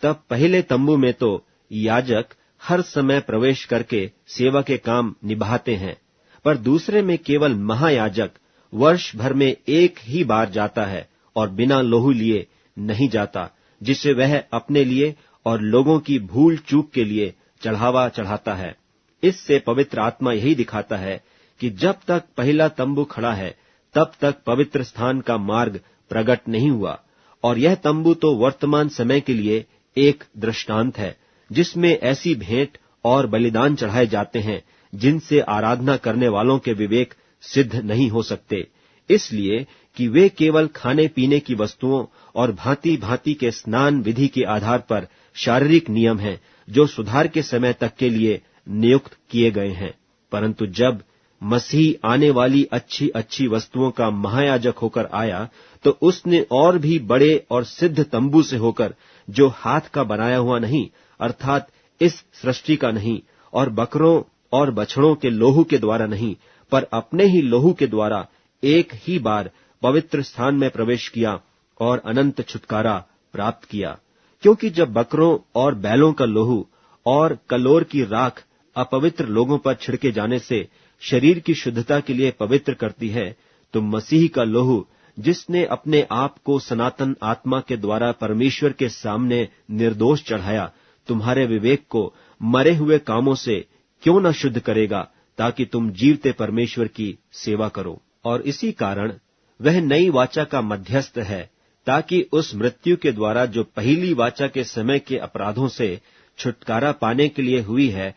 [SPEAKER 1] तब पहले तंबू में तो याजक हर समय प्रवेश करके सेवा के काम निभाते हैं, पर दूसरे में केवल महायाजक वर्ष भर में एक ही बार जाता है, और बिना लोहू लिए नहीं जाता, जिसे वह अपने लिए और लोगों की भूल चूक के लिए चढ़ावा चढ़ाता है। इससे पवित्र आत्मा यही दिखाता है कि जब तक पहला तंबू खड़ा है, तब तक पवित्र स्थान का मार्ग प्रकट नहीं हुआ। और यह तंबू तो वर्तमान समय के लिए एक दृष्टांत है, जिसमें ऐसी भेंट और बलिदान चढ़ाए जाते हैं जिनसे आराधना करने वालों के विवेक सिद्ध नहीं हो सकते, इसलिए कि वे केवल खाने पीने की वस्तुओं और भांति भांति के स्नान विधि के आधार पर शारीरिक नियम हैं, जो सुधार के समय तक के लिए नियुक्त किए गए हैं। परंतु जब मसीह आने वाली अच्छी अच्छी वस्तुओं का महायाजक होकर आया, तो उसने और भी बड़े और सिद्ध तंबू से होकर, जो हाथ का बनाया हुआ नहीं, अर्थात इस सृष्टि का नहीं, और बकरों और बछड़ों के लोहू के द्वारा नहीं, पर अपने ही लोहू के द्वारा एक ही बार पवित्र स्थान में प्रवेश किया और अनंत छुटकारा प्राप्त किया। क्योंकि जब बकरों और बैलों का लोहू और कलोर की राख अपवित्र लोगों पर छिड़के जाने से शरीर की शुद्धता के लिए पवित्र करती है, तो मसीह का लोहू, जिसने अपने आप को सनातन आत्मा के द्वारा परमेश्वर के सामने निर्दोष चढ़ाया, तुम्हारे विवेक को मरे हुए कामों से क्यों न शुद्ध करेगा, ताकि तुम जीवते परमेश्वर की सेवा करो। और इसी कारण वह नई वाचा का मध्यस्थ है, ताकि उस मृत्यु के द्वारा जो पहली वाचा के समय के अपराधों से छुटकारा पाने के लिए हुई है,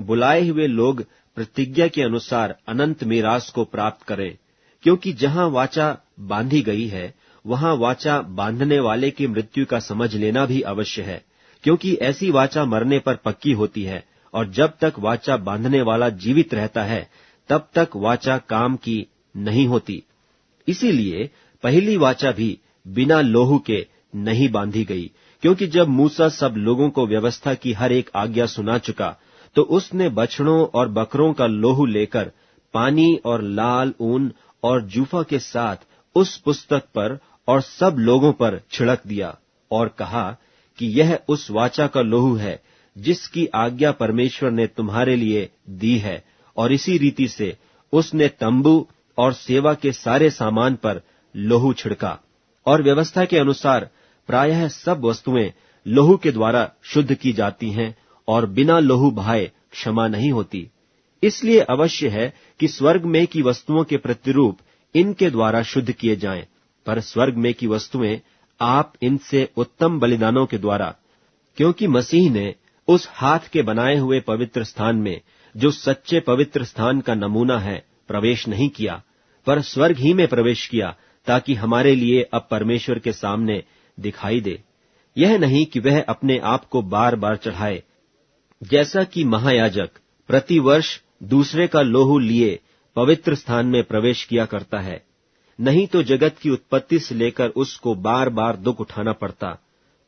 [SPEAKER 1] बुलाए हुए लोग प्रतिज्ञा के अनुसार अनंत मीरास को प्राप्त करें। क्योंकि जहां वाचा बांधी गई है, वहां वाचा बांधने वाले की मृत्यु का समझ लेना भी अवश्य है, क्योंकि ऐसी वाचा मरने पर पक्की होती है, और जब तक वाचा बांधने वाला जीवित रहता है, तब तक वाचा काम की नहीं होती। इसीलिए पहली वाचा भी बिना लोहू के नहीं बांधी गई, क्योंकि जब मूसा सब लोगों को व्यवस्था की हर एक आज्ञा सुना चुका, तो उसने बछड़ों और बकरों का लोहू लेकर पानी और लाल ऊन और जूफा के साथ उस पुस्तक पर और सब लोगों पर छिड़क दिया, और कहा कि यह उस वाचा का लोहू है जिसकी आज्ञा परमेश्वर ने तुम्हारे लिए दी है। और इसी रीति से उसने तंबू और सेवा के सारे सामान पर लोहू छिड़का। और व्यवस्था के अनुसार प्रायः सब वस्तुएं लोहू के द्वारा शुद्ध की जाती हैं, और बिना लोहू बहाए क्षमा नहीं होती। इसलिए अवश्य है कि स्वर्ग में की वस्तुओं के प्रतिरूप इनके द्वारा शुद्ध किए जाएं, पर स्वर्ग में की वस्तुएं आप इनसे उत्तम बलिदानों के द्वारा, क्योंकि मसीह ने उस हाथ के बनाए हुए पवित्र स्थान में, जो सच्चे पवित्र स्थान का नमूना है, प्रवेश नहीं किया, पर स्वर्ग ही में प्रवेश किया, ताकि हमारे लिए अब परमेश्वर के सामने दिखाई दे। यह नहीं कि वह अपने आप को बार बार चढ़ाए, जैसा कि महायाजक प्रतिवर्ष दूसरे का लोहू लिए पवित्र स्थान में प्रवेश किया करता है। नहीं तो जगत की उत्पत्ति से लेकर उसको बार बार दुख उठाना पड़ता,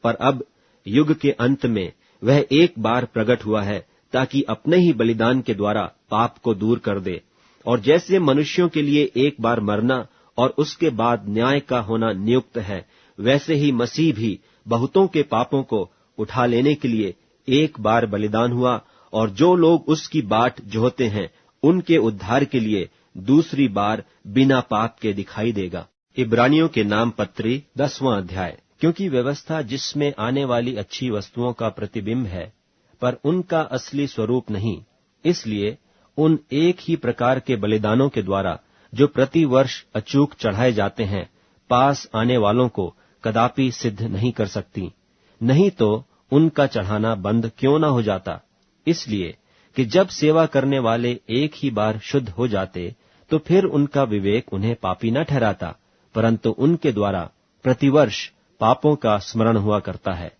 [SPEAKER 1] पर अब युग के अंत में वह एक बार प्रकट हुआ है, ताकि अपने ही बलिदान के द्वारा पाप को दूर कर दे। और जैसे मनुष्यों के लिए एक बार मरना और उसके बाद न्याय का होना नियुक्त है, वैसे ही मसीह भी बहुतों के पापों को उठा लेने के लिए एक बार बलिदान हुआ, और जो लोग उसकी बाट जोहते हैं, उनके उद्धार के लिए दूसरी बार बिना पाप के दिखाई देगा। इब्रानियों के नाम पत्री 10वां अध्याय। क्योंकि व्यवस्था जिसमें आने वाली अच्छी वस्तुओं का प्रतिबिंब है, पर उनका असली स्वरूप नहीं, इसलिए उन एक ही प्रकार के बलिदानों के द्वारा जो प्रति वर्ष अचूक चढ़ाए जाते हैं, पास आने वालों को कदापि सिद्ध नहीं कर सकती। नहीं तो उनका चढ़ाना बंद क्यों न हो जाता। इसलिए कि जब सेवा करने वाले एक ही बार शुद्ध हो जाते, तो फिर उनका विवेक उन्हें पापी न ठहराता, परंतु उनके द्वारा प्रतिवर्ष पापों का स्मरण हुआ करता है।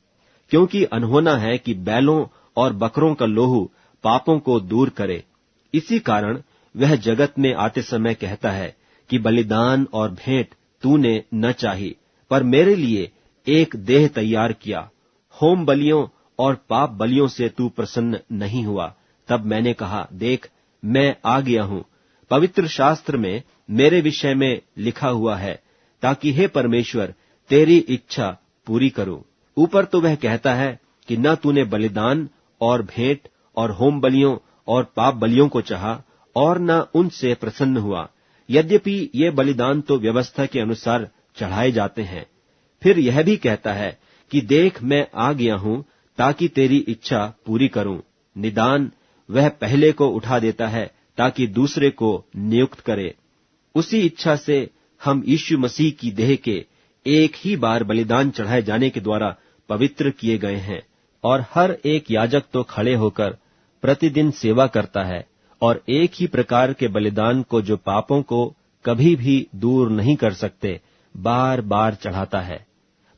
[SPEAKER 1] क्योंकि अनहोना है कि बैलों और बकरों का लोहू पापों को दूर करे। इसी कारण वह जगत में आते समय कहता है कि बलिदान और भेंट तूने न चाही, पर मेरे लिए एक देह तैयार किया। होम बलियों और पाप बलियों से तू प्रसन्न नहीं हुआ। तब मैंने कहा, देख, मैं आ गया हूं। पवित्र शास्त्र में मेरे विषय में लिखा हुआ है, ताकि हे परमेश्वर तेरी इच्छा पूरी करूं। ऊपर तो वह कहता है कि न तूने बलिदान और भेंट और होम बलियों और पाप बलियों को चाहा, और न उनसे प्रसन्न हुआ। यद्यपि ये बलिदान तो व्यवस्था के अनुसार चढ़ाए जाते हैं। फिर यह भी कहता है कि देख, मैं आ गया हूं ताकि तेरी इच्छा पूरी करूं। निदान वह पहले को उठा देता है ताकि दूसरे को नियुक्त करे। उसी इच्छा से हम यीशु मसीह की देह के एक ही बार बलिदान चढ़ाए जाने के द्वारा पवित्र किए गए हैं। और हर एक याजक तो खड़े होकर प्रतिदिन सेवा करता है, और एक ही प्रकार के बलिदान को, जो पापों को कभी भी दूर नहीं कर सकते, बार बार चढ़ाता है।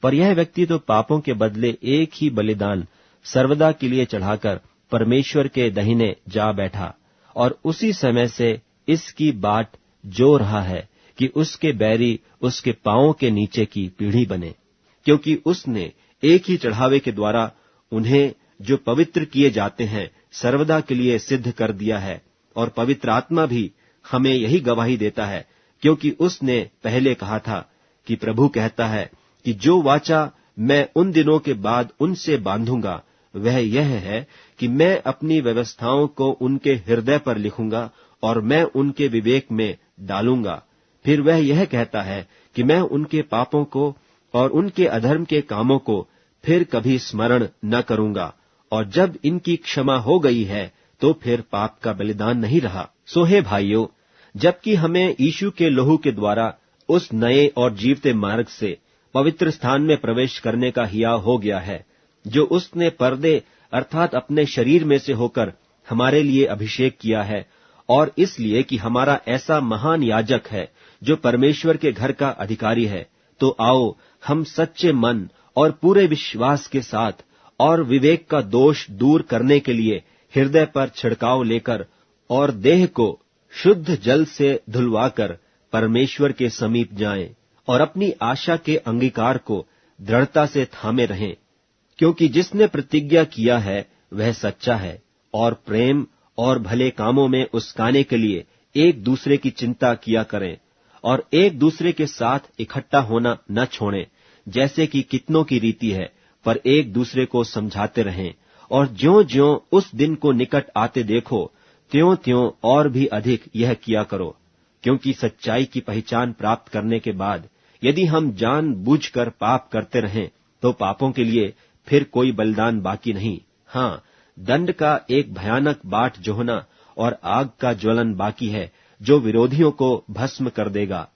[SPEAKER 1] पर यह व्यक्ति तो पापों के बदले एक ही बलिदान सर्वदा के लिए चढ़ाकर परमेश्वर के दाहिने जा बैठा, और उसी समय से इसकी बाट जो रहा है कि उसके बैरी उसके पांवों के नीचे की पीढ़ी बने, क्योंकि उसने एक ही चढ़ावे के द्वारा उन्हें जो पवित्र किए जाते हैं सर्वदा के लिए सिद्ध कर दिया है। और पवित्र आत्मा भी हमें यही गवाही देता है, क्योंकि उसने पहले कहा था कि प्रभु कहता है कि जो वाचा मैं उन दिनों के बाद उनसे बांधूंगा वह यह है कि मैं अपनी व्यवस्थाओं को उनके हृदय पर लिखूंगा और मैं उनके विवेक में डालूंगा। फिर वह यह कहता है कि मैं उनके पापों को और उनके अधर्म के कामों को फिर कभी स्मरण न करूंगा, और जब इनकी क्षमा हो गई है तो फिर पाप का बलिदान नहीं रहा। सो हे भाइयों, जबकि हमें यीशु के लहू के द्वारा उस नए और जीवते मार्ग से पवित्र स्थान में प्रवेश करने का हियाव हो गया है, जो उसने पर्दे अर्थात अपने शरीर में से होकर हमारे लिए अभिषेक किया है, और इसलिए कि हमारा ऐसा महान याजक है जो परमेश्वर के घर का अधिकारी है, तो आओ हम सच्चे मन और पूरे विश्वास के साथ और विवेक का दोष दूर करने के लिए हृदय पर छिड़काव लेकर और देह को शुद्ध जल से धुलवाकर परमेश्वर के समीप जाएं और अपनी आशा के अंगीकार को दृढ़ता से थामे रहें, क्योंकि जिसने प्रतिज्ञा किया है वह सच्चा है। और प्रेम और भले कामों में उस्काने के लिए एक दूसरे की चिंता किया करें, और एक दूसरे के साथ इकट्ठा होना न छोड़ें, जैसे कि कितनों की रीति है, पर एक दूसरे को समझाते रहें। और ज्यों-ज्यों उस दिन को निकट आते देखो, त्यों-त्यों और भी अधिक यह किया करो, क्योंकि सच्चाई की पहचान प्राप्त करने के बाद यदि हम जानबूझकर पाप करते रहें, तो पापों के लिए फिर कोई बलिदान बाकी नहीं। हाँ, दंड का एक भयानक बाट जोहना और आग का ज्वलन बाकी है, जो विरोधियों को भस्म कर देगा।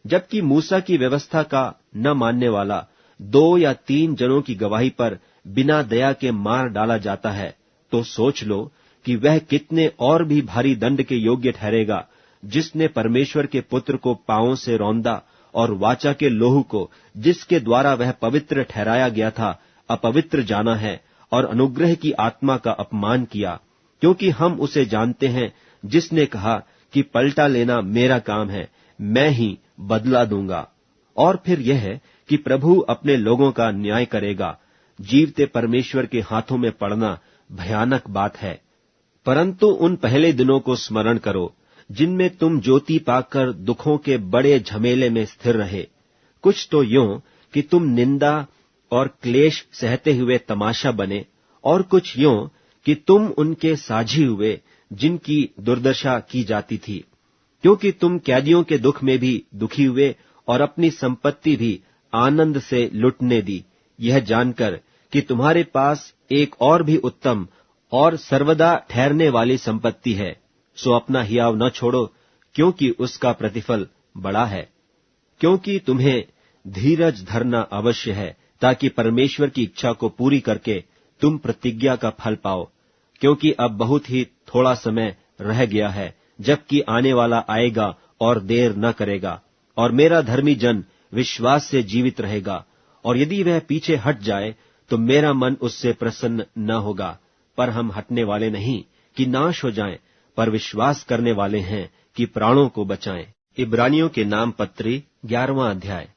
[SPEAKER 1] जबकि मूसा की व्यवस्था का न मानने वाला 2 या 3 जनों की गवाही पर बिना दया के मार डाला जाता है, तो सोच लो कि वह कितने और भी भारी दंड के योग्य ठहरेगा, जिसने परमेश्वर के पुत्र को पांवों से रौंदा और वाचा के लोहू को, जिसके द्वारा वह पवित्र ठहराया गया था, अपवित्र जाना है और अनुग्रह की आत्मा का अपमान किया। क्योंकि हम उसे जानते हैं जिसने कहा कि पलटा लेना मेरा काम है, मैं ही बदला दूंगा। और फिर यह है कि प्रभु अपने लोगों का न्याय करेगा। जीवते परमेश्वर के हाथों में पड़ना भयानक बात है। परंतु उन पहले दिनों को स्मरण करो, जिनमें तुम ज्योति पाकर दुखों के बड़े झमेले में स्थिर रहे। कुछ तो यूं कि तुम निंदा और क्लेश सहते हुए तमाशा बने, और कुछ यूं कि तुम उनके साझी हुए जिनकी दुर्दशा की जाती थी, क्योंकि तुम कैदियों के दुख में भी दुखी हुए और अपनी संपत्ति भी आनंद से लुटने दी, यह जानकर कि तुम्हारे पास एक और भी उत्तम और सर्वदा ठहरने वाली संपत्ति है। सो अपना हियाव न छोड़ो, क्योंकि उसका प्रतिफल बड़ा है। क्योंकि तुम्हें धीरज धरना अवश्य है, ताकि परमेश्वर की इच्छा को पूरी करके तुम प्रतिज्ञा का फल पाओ। क्योंकि अब बहुत ही थोड़ा समय रह गया है, जबकि आने वाला आएगा और देर न करेगा। और मेरा धर्मी जन विश्वास से जीवित रहेगा, और यदि वह पीछे हट जाए तो मेरा मन उससे प्रसन्न न होगा। पर हम हटने वाले नहीं कि नाश हो जाएं, पर विश्वास करने वाले हैं कि प्राणों को बचाएं। इब्रानियों के नाम पत्री 11वां अध्याय।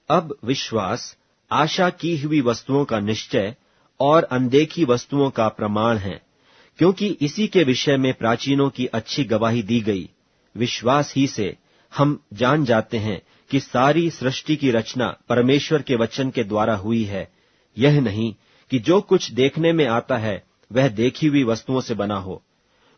[SPEAKER 1] अब विश्वास आशा की हुई वस्तुओं का निश्चय और अनदेखी वस्तुओं का प्रमाण है, क्योंकि इसी के विषय में प्राचीनों की अच्छी गवाही दी गई। विश्वास ही से हम जान जाते हैं कि सारी सृष्टि की रचना परमेश्वर के वचन के द्वारा हुई है। यह नहीं कि जो कुछ देखने में आता है वह देखी हुई वस्तुओं से बना हो।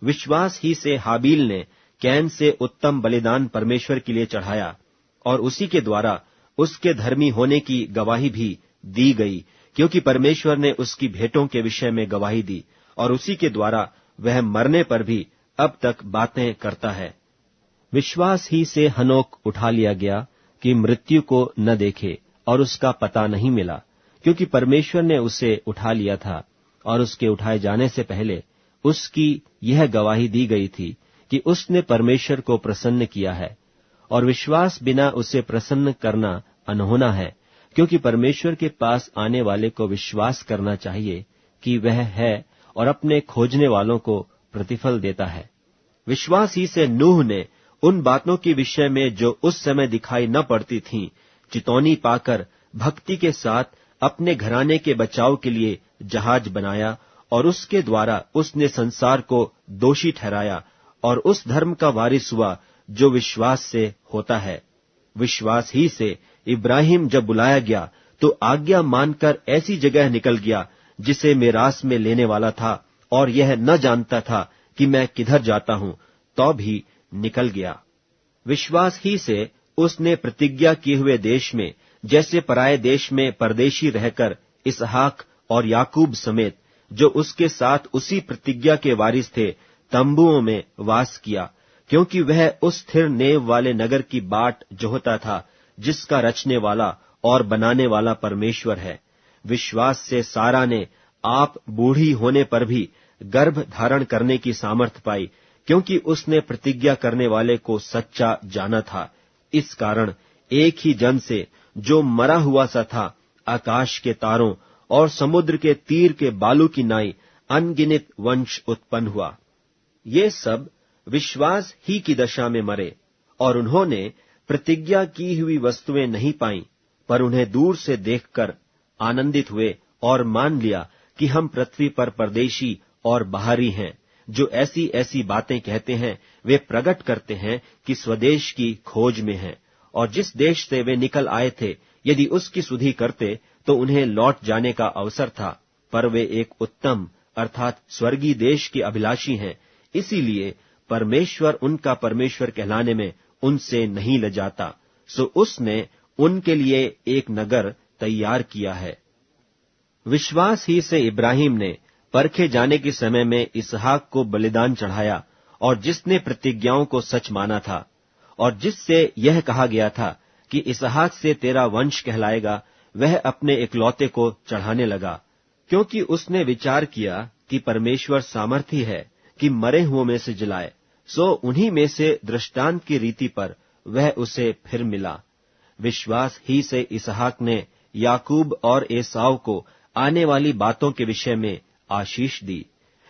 [SPEAKER 1] विश्वास ही से हाबील ने कैन से उत्तम बलिदान परमेश्वर के लिए चढ़ाया, और उसी के द्वारा उसके धर्मी होने की गवाही भी दी गई, क्योंकि परमेश्वर ने उसकी भेंटों के विषय में गवाही दी, और उसी के द्वारा वह मरने पर भी अब तक बातें करता है। विश्वास ही से हनोक उठा लिया गया कि मृत्यु को न देखे, और उसका पता नहीं मिला, क्योंकि परमेश्वर ने उसे उठा लिया था, और उसके उठाए जाने से पहले उसकी यह गवाही दी गई थी कि उसने परमेश्वर को प्रसन्न किया है। और विश्वास बिना उसे प्रसन्न करना अनहोना है, क्योंकि परमेश्वर के पास आने वाले को विश्वास करना चाहिए कि वह है और अपने खोजने वालों को प्रतिफल देता है। विश्वास ही से नूह ने उन बातों के विषय में जो उस समय दिखाई न पड़ती थीं, चितौनी पाकर भक्ति के साथ अपने घराने के बचाव के लिए जहाज बनाया, और उसके द्वारा उसने संसार को दोषी ठहराया और उस धर्म का वारिस हुआ जो विश्वास से होता है। विश्वास ही से इब्राहिम जब बुलाया गया तो आज्ञा मानकर ऐसी जगह निकल गया जिसे मेरास में लेने वाला था, और यह न जानता था कि मैं किधर जाता हूं, तो भी निकल गया। विश्वास ही से उसने प्रतिज्ञा किए हुए देश में, जैसे पराये देश में परदेशी रहकर, इसहाक और याकूब समेत जो उसके साथ उसी प्रतिज्ञा के वारिस थे, तंबुओं में वास किया, क्योंकि वह उस स्थिर नेव वाले नगर की बाट जोहता था जिसका रचने वाला और बनाने वाला परमेश्वर है। विश्वास से सारा ने आप बूढ़ी होने पर भी गर्भ धारण करने की सामर्थ पाई, क्योंकि उसने प्रतिज्ञा करने वाले को सच्चा जाना था। इस कारण एक ही जन से, जो मरा हुआ सा था, आकाश के तारों और समुद्र के तीर के बालू की नाई अनगिनत वंश उत्पन्न हुआ। ये सब विश्वास ही की दशा में मरे, और उन्होंने प्रतिज्ञा की हुई वस्तुएं नहीं पाईं, पर उन्हें दूर से देखकर आनंदित हुए और मान लिया कि हम पृथ्वी पर परदेशी और बाहरी हैं। जो ऐसी ऐसी बातें कहते हैं, वे प्रकट करते हैं कि स्वदेश की खोज में हैं, और जिस देश से वे निकल आए थे, यदि उसकी सुधि करते तो उन्हें लौट जाने का अवसर था। पर वे एक उत्तम अर्थात स्वर्गीय देश के अभिलाषी हैं, इसीलिए परमेश्वर उनका परमेश्वर कहलाने में उनसे नहीं लजाता। सो उसने उनके लिए एक नगर तैयार किया है। विश्वास ही से इब्राहिम ने परखे जाने के समय में इसहाक को बलिदान चढ़ाया, और जिसने प्रतिज्ञाओं को सच माना था, और जिससे यह कहा गया था कि इसहाक से तेरा वंश कहलाएगा, वह अपने इकलौते को चढ़ाने लगा, क्योंकि उसने विचार किया कि परमेश्वर सामर्थी है कि मरे हुओं में से जिलाए। सो उन्हीं में से दृष्टांत की रीति पर वह उसे फिर मिला। विश्वास ही से इसहाक ने याकूब और एसाव को आने वाली बातों के विषय में आशीष दी।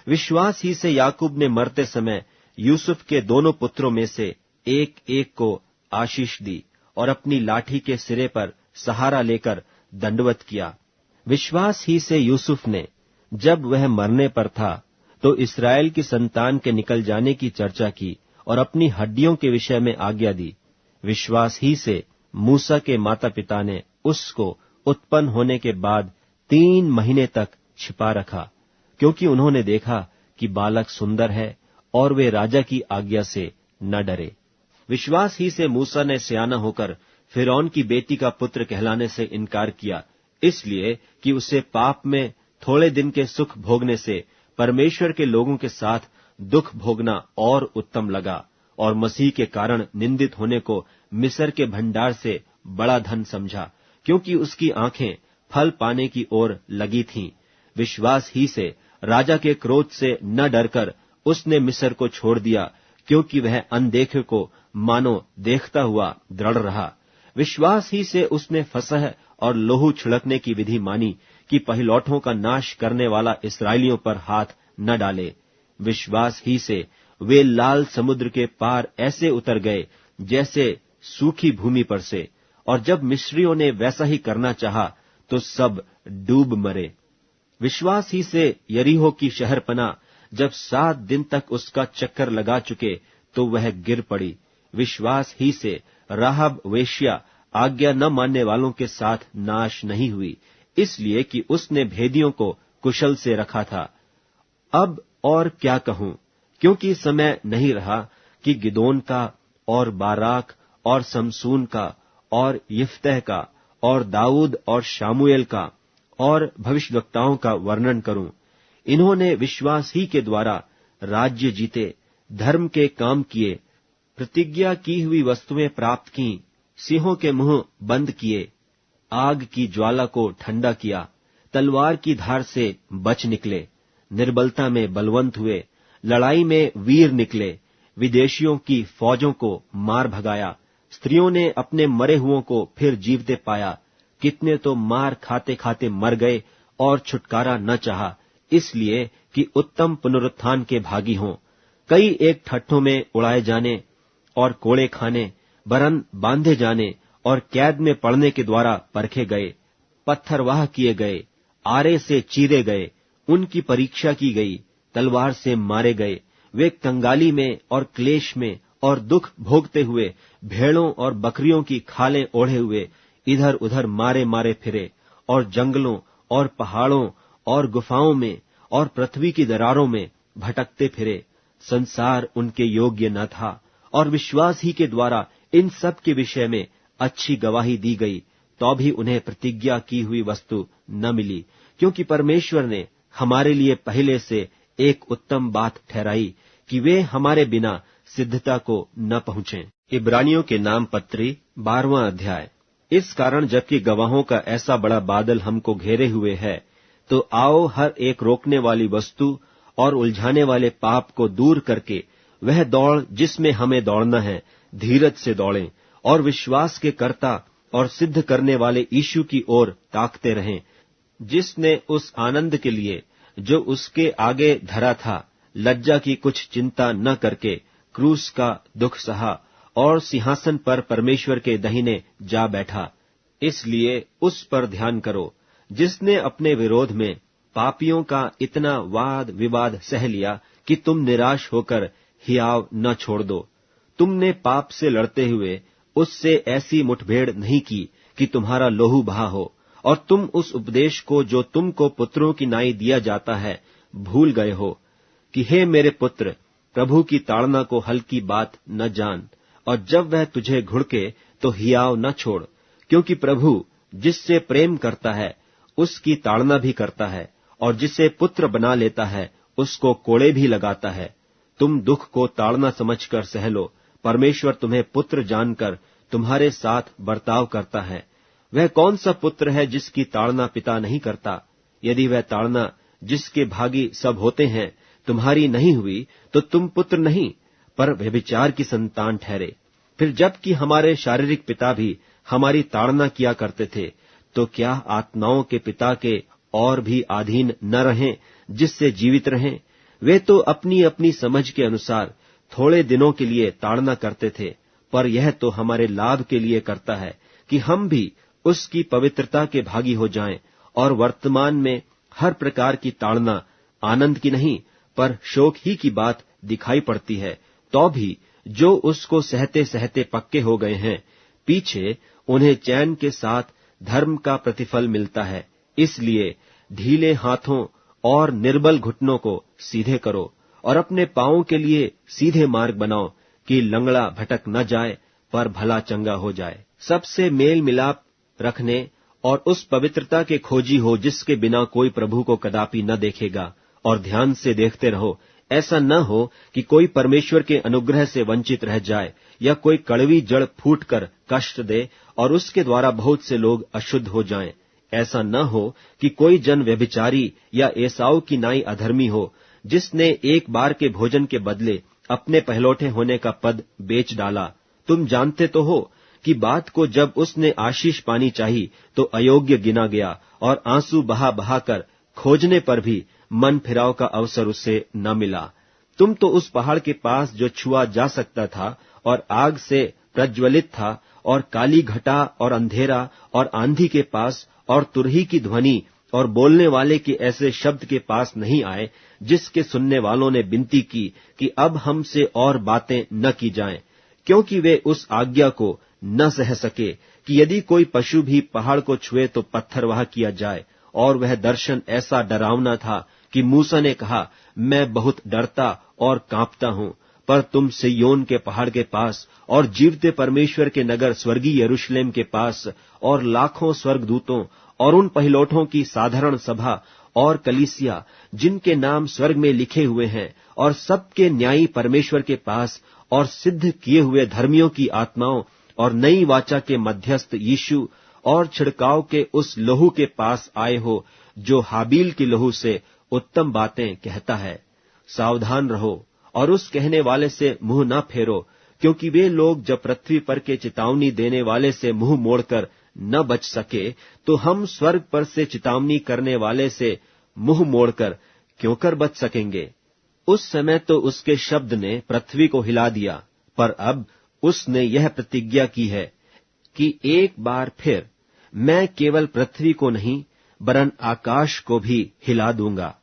[SPEAKER 1] विश्वास ही से याकूब ने मरते समय यूसुफ के दोनों पुत्रों में से एक एक को आशीष दी, और अपनी लाठी के सिरे पर सहारा लेकर दंडवत किया। विश्वास ही से यूसुफ ने, जब वह मरने पर था, तो इस्राएल की संतान के निकल जाने की चर्चा की और अपनी हड्डियों के विषय में आज्ञा दी। विश्वास ही से मूसा के माता पिता ने उसको उत्पन्न होने के बाद 3 महीने तक छिपा रखा, क्योंकि उन्होंने देखा कि बालक सुंदर है, और वे राजा की आज्ञा से न डरे। विश्वास ही से मूसा ने सयाना होकर फिरौन की बेटी का पुत्र कहलाने से इनकार किया, इसलिए कि उसे पाप में थोड़े दिन के सुख भोगने से परमेश्वर के लोगों के साथ दुख भोगना और उत्तम लगा, और मसीह के कारण निंदित होने को मिस्र के भंडार से बड़ा धन समझा, क्योंकि उसकी आंखें फल पाने की ओर लगी थीं। विश्वास ही से राजा के क्रोध से न डरकर उसने मिस्र को छोड़ दिया, क्योंकि वह अनदेखे को मानो देखता हुआ दृढ़ रहा। विश्वास ही से उसने फसह और लोहू छिड़कने की विधि मानी कि पहिलौठों का नाश करने वाला इस्राएलियों पर हाथ न डाले। विश्वास ही से वे लाल समुद्र के पार ऐसे उतर गए जैसे सूखी भूमि पर से, और जब मिस्रियों ने वैसा ही करना चाहा तो सब डूब मरे। विश्वास ही से यरीहो की शहरपनाह जब 7 दिन तक उसका चक्कर लगा चुके तो वह गिर पड़ी। विश्वास ही से राहब वेश्या आज्ञा न मानने वालों के साथ नाश नहीं हुई, इसलिए कि उसने भेदियों को कुशल से रखा था। अब और क्या कहूं, क्योंकि समय नहीं रहा कि गिदोन का और बाराक और समसून का और यिफ्तह का और दाऊद और शामुएल का और भविष्यवक्ताओं का वर्णन करूं। इन्होंने विश्वास ही के द्वारा राज्य जीते, धर्म के काम किए, प्रतिज्ञा की हुई वस्तुएं प्राप्त की, सिंहों के मुंह बंद किए, आग की ज्वाला को ठंडा किया, तलवार की धार से बच निकले, निर्बलता में बलवंत हुए, लड़ाई में वीर निकले, विदेशियों की फौजों को मार भगाया, स्त्रियों ने अपने मरे हुओं को फिर जीवते पाया, कितने तो मार खाते खाते मर गए और छुटकारा न चाहा, इसलिए कि उत्तम पुनरुत्थान के भागी हों। कई एक ठट्ठों में उड़ाए जाने और कोड़े खाने, वरन बांधे जाने और कैद में पड़ने के द्वारा परखे गए, पत्थरवाह किए गए, आरे से चीरे गए, उनकी परीक्षा की गई, तलवार से मारे गए। वे कंगाली में और क्लेश में और दुख भोगते हुए भेड़ों और बकरियों की खालें ओढ़े हुए इधर उधर मारे मारे फिरे, और जंगलों और पहाड़ों और गुफाओं में और पृथ्वी की दरारों में भटकते फिरे। संसार उनके योग्य न था, और विश्वास ही के द्वारा इन सब के विषय में अच्छी गवाही दी गई, तो भी उन्हें प्रतिज्ञा की हुई वस्तु न मिली, क्योंकि परमेश्वर ने हमारे लिए पहले से एक उत्तम बात ठहराई कि वे हमारे बिना सिद्धता को न पहुंचें। इब्रानियों के नाम पत्री 12वां अध्याय। इस कारण जबकि गवाहों का ऐसा बड़ा बादल हमको घेरे हुए है, तो आओ हर एक रोकने वाली वस्तु और उलझाने वाले पाप को दूर करके वह दौड़ जिसमें हमें दौड़ना है धीरज से दौड़ें, और विश्वास के कर्ता और सिद्ध करने वाले यीशु की ओर ताकते रहें, जिसने उस आनंद के लिए जो उसके आगे धरा था लज्जा की कुछ चिंता न करके क्रूस का दुख सहा और सिंहासन पर परमेश्वर के दाहिने जा बैठा। इसलिए उस पर ध्यान करो जिसने अपने विरोध में पापियों का इतना वाद विवाद सह लिया कि तुम निराश होकर हियाव न छोड़ दो। तुमने पाप से लड़ते हुए उससे ऐसी मुठभेड़ नहीं की कि तुम्हारा लोहू बहा हो, और तुम उस उपदेश को जो तुमको पुत्रों की नाई दिया जाता है भूल गए हो कि हे मेरे पुत्र, प्रभु की ताड़ना को हल्की बात न जान, और जब वह तुझे घुड़के तो हियाव न छोड़, क्योंकि प्रभु जिससे प्रेम करता है उसकी ताड़ना भी करता है, और जिसे पुत्र बना लेता है उसको कोड़े भी लगाता है। तुम दुख को ताड़ना समझकर सह लो, परमेश्वर तुम्हें पुत्र जानकर तुम्हारे साथ बर्ताव करता है। वह कौन सा पुत्र है जिसकी ताड़ना पिता नहीं करता? यदि वह ताड़ना जिसके भागी सब होते हैं तुम्हारी नहीं हुई, तो तुम पुत्र नहीं पर व्यभिचार की संतान ठहरे। फिर जबकि हमारे शारीरिक पिता भी हमारी ताड़ना किया करते थे, तो क्या आत्माओं के पिता के और भी अधीन न रहें जिससे जीवित रहें? वे तो अपनी अपनी समझ के अनुसार थोड़े दिनों के लिए ताड़ना करते थे, पर यह तो हमारे लाभ के लिए करता है कि हम भी उसकी पवित्रता के भागी हो जाएं। और वर्तमान में हर प्रकार की ताड़ना आनंद की नहीं पर शोक ही की बात दिखाई पड़ती है, तो भी जो उसको सहते सहते पक्के हो गए हैं, पीछे उन्हें चैन के साथ धर्म का प्रतिफल मिलता है। इसलिए ढीले हाथों और निर्बल घुटनों को सीधे करो, और अपने पांवों के लिए सीधे मार्ग बनाओ, कि लंगड़ा भटक न जाए पर भला चंगा हो जाए। सबसे मेल मिलाप रखने और उस पवित्रता के खोजी हो जिसके बिना कोई प्रभु को कदापि न देखेगा, और ध्यान से देखते रहो, ऐसा न हो कि कोई परमेश्वर के अनुग्रह से वंचित रह जाए, या कोई कड़वी जड़ फूटकर कष्ट दे और उसके द्वारा बहुत से लोग अशुद्ध हो जाएं। ऐसा न हो कि कोई जन व्यभिचारी या एसाऊ की नाई अधर्मी हो, जिसने एक बार के भोजन के बदले अपने पहलौठे होने का पद बेच डाला। तुम जानते तो हो कि बात को जब उसने आशीष पानी चाही तो अयोग्य गिना गया, और आंसू बहा बहाकर खोजने पर भी मन फिराव का अवसर उससे न मिला। तुम तो उस पहाड़ के पास जो छुआ जा सकता था और आग से प्रज्वलित था, और काली घटा और अंधेरा और आंधी के पास और तुरही की ध्वनि और बोलने वाले के ऐसे शब्द के पास नहीं आए, जिसके सुनने वालों ने विनती की कि अब हमसे और बातें न की जाएं, क्योंकि वे उस आज्ञा को न सह सके कि यदि कोई पशु भी पहाड़ को छुए तो पत्थरवाह किया जाए। और वह दर्शन ऐसा डरावना था कि मूसा ने कहा, मैं बहुत डरता और कांपता हूं। पर तुम सिय्योन के पहाड़ के पास और जीवते परमेश्वर के नगर स्वर्गीय यरूशलेम के पास और लाखों स्वर्गदूतों और उन पहिलौठों की साधारण सभा और कलीसिया जिनके नाम स्वर्ग में लिखे हुए हैं, और सबके न्यायी परमेश्वर के पास और सिद्ध किए हुए धर्मियों की आत्माओं और नई वाचा के मध्यस्थ यीशु और छिड़काव के उस लहू के पास आए हो, जो हाबील की लहू से उत्तम बातें कहता है। सावधान रहो और उस कहने वाले से मुंह न फेरो, क्योंकि वे लोग जब पृथ्वी पर के चेतावनी देने वाले से मुंह मोड़कर न बच सके, तो हम स्वर्ग पर से चेतावनी करने वाले से मुंह मोड़कर क्यों कर बच सकेंगे? उस समय तो उसके शब्द ने पृथ्वी को हिला दिया, पर अब उसने यह प्रतिज्ञा की है कि एक बार फिर मैं केवल पृथ्वी को नहीं वरन आकाश को भी हिला दूंगा।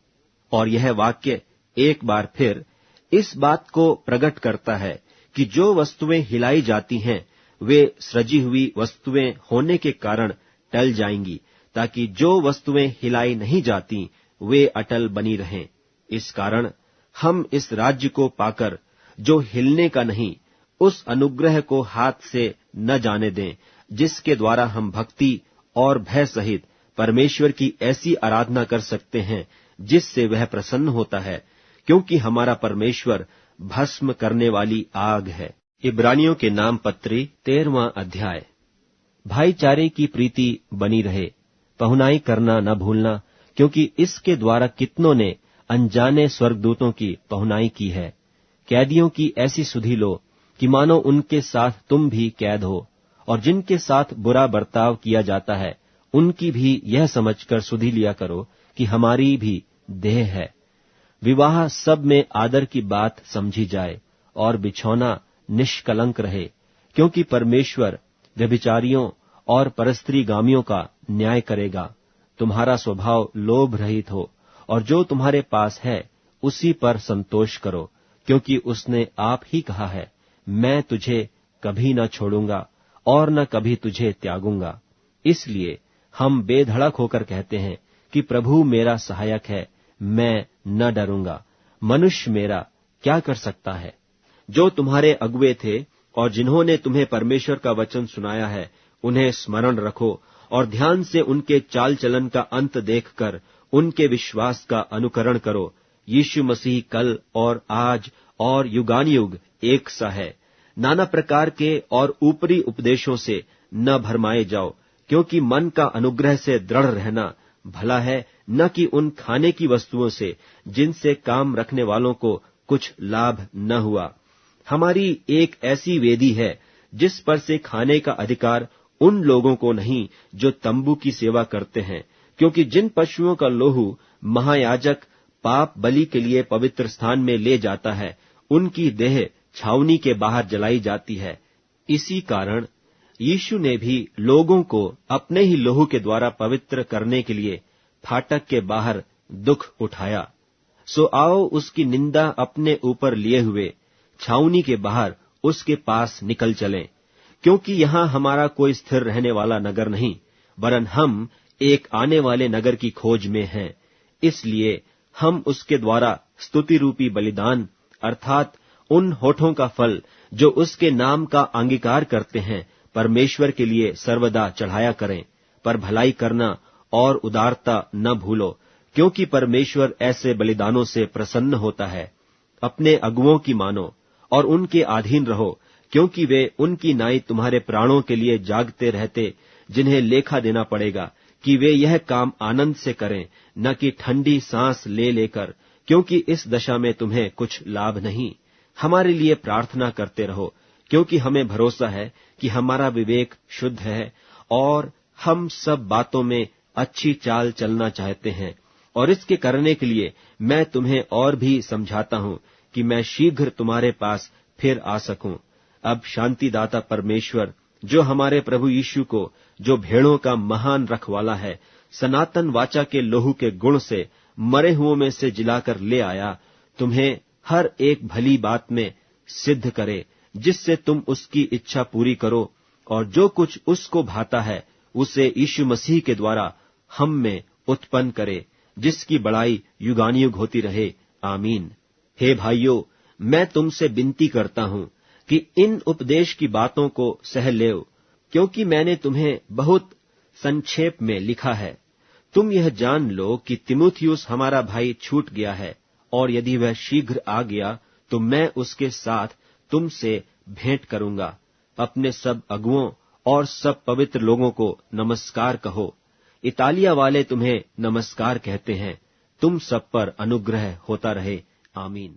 [SPEAKER 1] और यह वाक्य एक बार फिर इस बात को प्रकट करता है कि जो वस्तुएं हिलाई जाती हैं वे सृजी हुई वस्तुएं होने के कारण टल जाएंगी, ताकि जो वस्तुएं हिलाई नहीं जाती वे अटल बनी रहें। इस कारण हम इस राज्य को पाकर जो हिलने का नहीं, उस अनुग्रह को हाथ से न जाने दें, जिसके द्वारा हम भक्ति और भय सहित परमेश्वर की ऐसी आराधना कर सकते हैं जिससे वह प्रसन्न होता है, क्योंकि हमारा परमेश्वर भस्म करने वाली आग है। इब्रानियों के नाम पत्री 13वां अध्याय। भाईचारे की प्रीति बनी रहे, पहुनाई करना न भूलना, क्योंकि इसके द्वारा कितनों ने अनजाने स्वर्गदूतों की पहुनाई की है। कैदियों की ऐसी सुधि लो कि मानो उनके साथ तुम भी कैद हो, और जिनके साथ बुरा बर्ताव किया जाता है उनकी भी यह समझकर सुधि लिया करो कि हमारी भी देह है। विवाह सब में आदर की बात समझी जाए और बिछौना निष्कलंक रहे, क्योंकि परमेश्वर व्यभिचारियों और परस्त्रीगामियों का न्याय करेगा। तुम्हारा स्वभाव लोभ रहित हो, और जो तुम्हारे पास है उसी पर संतोष करो, क्योंकि उसने आप ही कहा है, मैं तुझे कभी न छोड़ूंगा और न कभी तुझे त्यागूंगा। इसलिए हम बेधड़क होकर कहते हैं कि प्रभु मेरा सहायक है, मैं न डरूंगा। मनुष्य मेरा क्या कर सकता है? जो तुम्हारे अगुवे थे और जिन्होंने तुम्हें परमेश्वर का वचन सुनाया है, उन्हें स्मरण रखो और ध्यान से उनके चाल चलन का अंत देखकर उनके विश्वास का अनुकरण करो। यीशु मसीह कल और आज और युगानुयुग एक सा है। नाना प्रकार के और ऊपरी उपदेशों से न भरमाए जाओ, क्योंकि मन का अनुग्रह से दृढ़ रहना भला है, न कि उन खाने की वस्तुओं से जिनसे काम रखने वालों को कुछ लाभ न हुआ। हमारी एक ऐसी वेदी है जिस पर से खाने का अधिकार उन लोगों को नहीं जो तंबू की सेवा करते हैं, क्योंकि जिन पशुओं का लोहू महायाजक पाप बलि के लिए पवित्र स्थान में ले जाता है, उनकी देह छावनी के बाहर जलाई जाती है। इसी कारण यीशु ने भी लोगों को अपने ही लोहू के द्वारा पवित्र करने के लिए फाटक के बाहर दुख उठाया। सो आओ उसकी निंदा अपने ऊपर लिए हुए छावनी के बाहर उसके पास निकल चलें, क्योंकि यहाँ हमारा कोई स्थिर रहने वाला नगर नहीं, वरन हम एक आने वाले नगर की खोज में हैं। इसलिए हम उसके द्वारा स्तुति रूपी बलिदान अर्थात उन होठों का फल जो उसके नाम का अंगीकार करते हैं परमेश्वर के लिए सर्वदा चढ़ाया करें। पर भलाई करना और उदारता न भूलो, क्योंकि परमेश्वर ऐसे बलिदानों से प्रसन्न होता है। अपने अगुओं की मानो और उनके अधीन रहो, क्योंकि वे उनकी नाई तुम्हारे प्राणों के लिए जागते रहते, जिन्हें लेखा देना पड़ेगा कि वे यह काम आनंद से करें, न कि ठंडी सांस ले लेकर, क्योंकि इस दशा में तुम्हें कुछ लाभ नहीं। हमारे लिए प्रार्थना करते रहो, क्योंकि हमें भरोसा है कि हमारा विवेक शुद्ध है और हम सब बातों में अच्छी चाल चलना चाहते हैं। और इसके करने के लिए मैं तुम्हें और भी समझाता हूँ कि मैं शीघ्र तुम्हारे पास फिर आ सकूं। अब शांतिदाता परमेश्वर, जो हमारे प्रभु यीशु को, जो भेड़ों का महान रखवाला है, सनातन वाचा के लोहू के गुण से मरे हुओं में से जिलाकर ले आया, तुम्हें हर एक भली बात में सिद्ध करे, जिससे तुम उसकी इच्छा पूरी करो, और जो कुछ उसको भाता है उसे यीशु मसीह के द्वारा हम में उत्पन्न करे, जिसकी बड़ाई युगानुयुग होती रहे। आमीन। हे भाइयों, मैं तुमसे विनती करता हूँ कि इन उपदेश की बातों को सह लेओ, क्योंकि मैंने तुम्हें बहुत संक्षेप में लिखा है। तुम यह जान लो कि तीमुथियुस हमारा भाई छूट गया है, और यदि वह शीघ्र आ गया तो मैं उसके साथ तुमसे भेंट करूंगा। अपने सब अगुओं और सब पवित्र लोगों को नमस्कार कहो। इतालिया वाले तुम्हें नमस्कार कहते हैं। तुम सब पर अनुग्रह होता रहे। आमीन।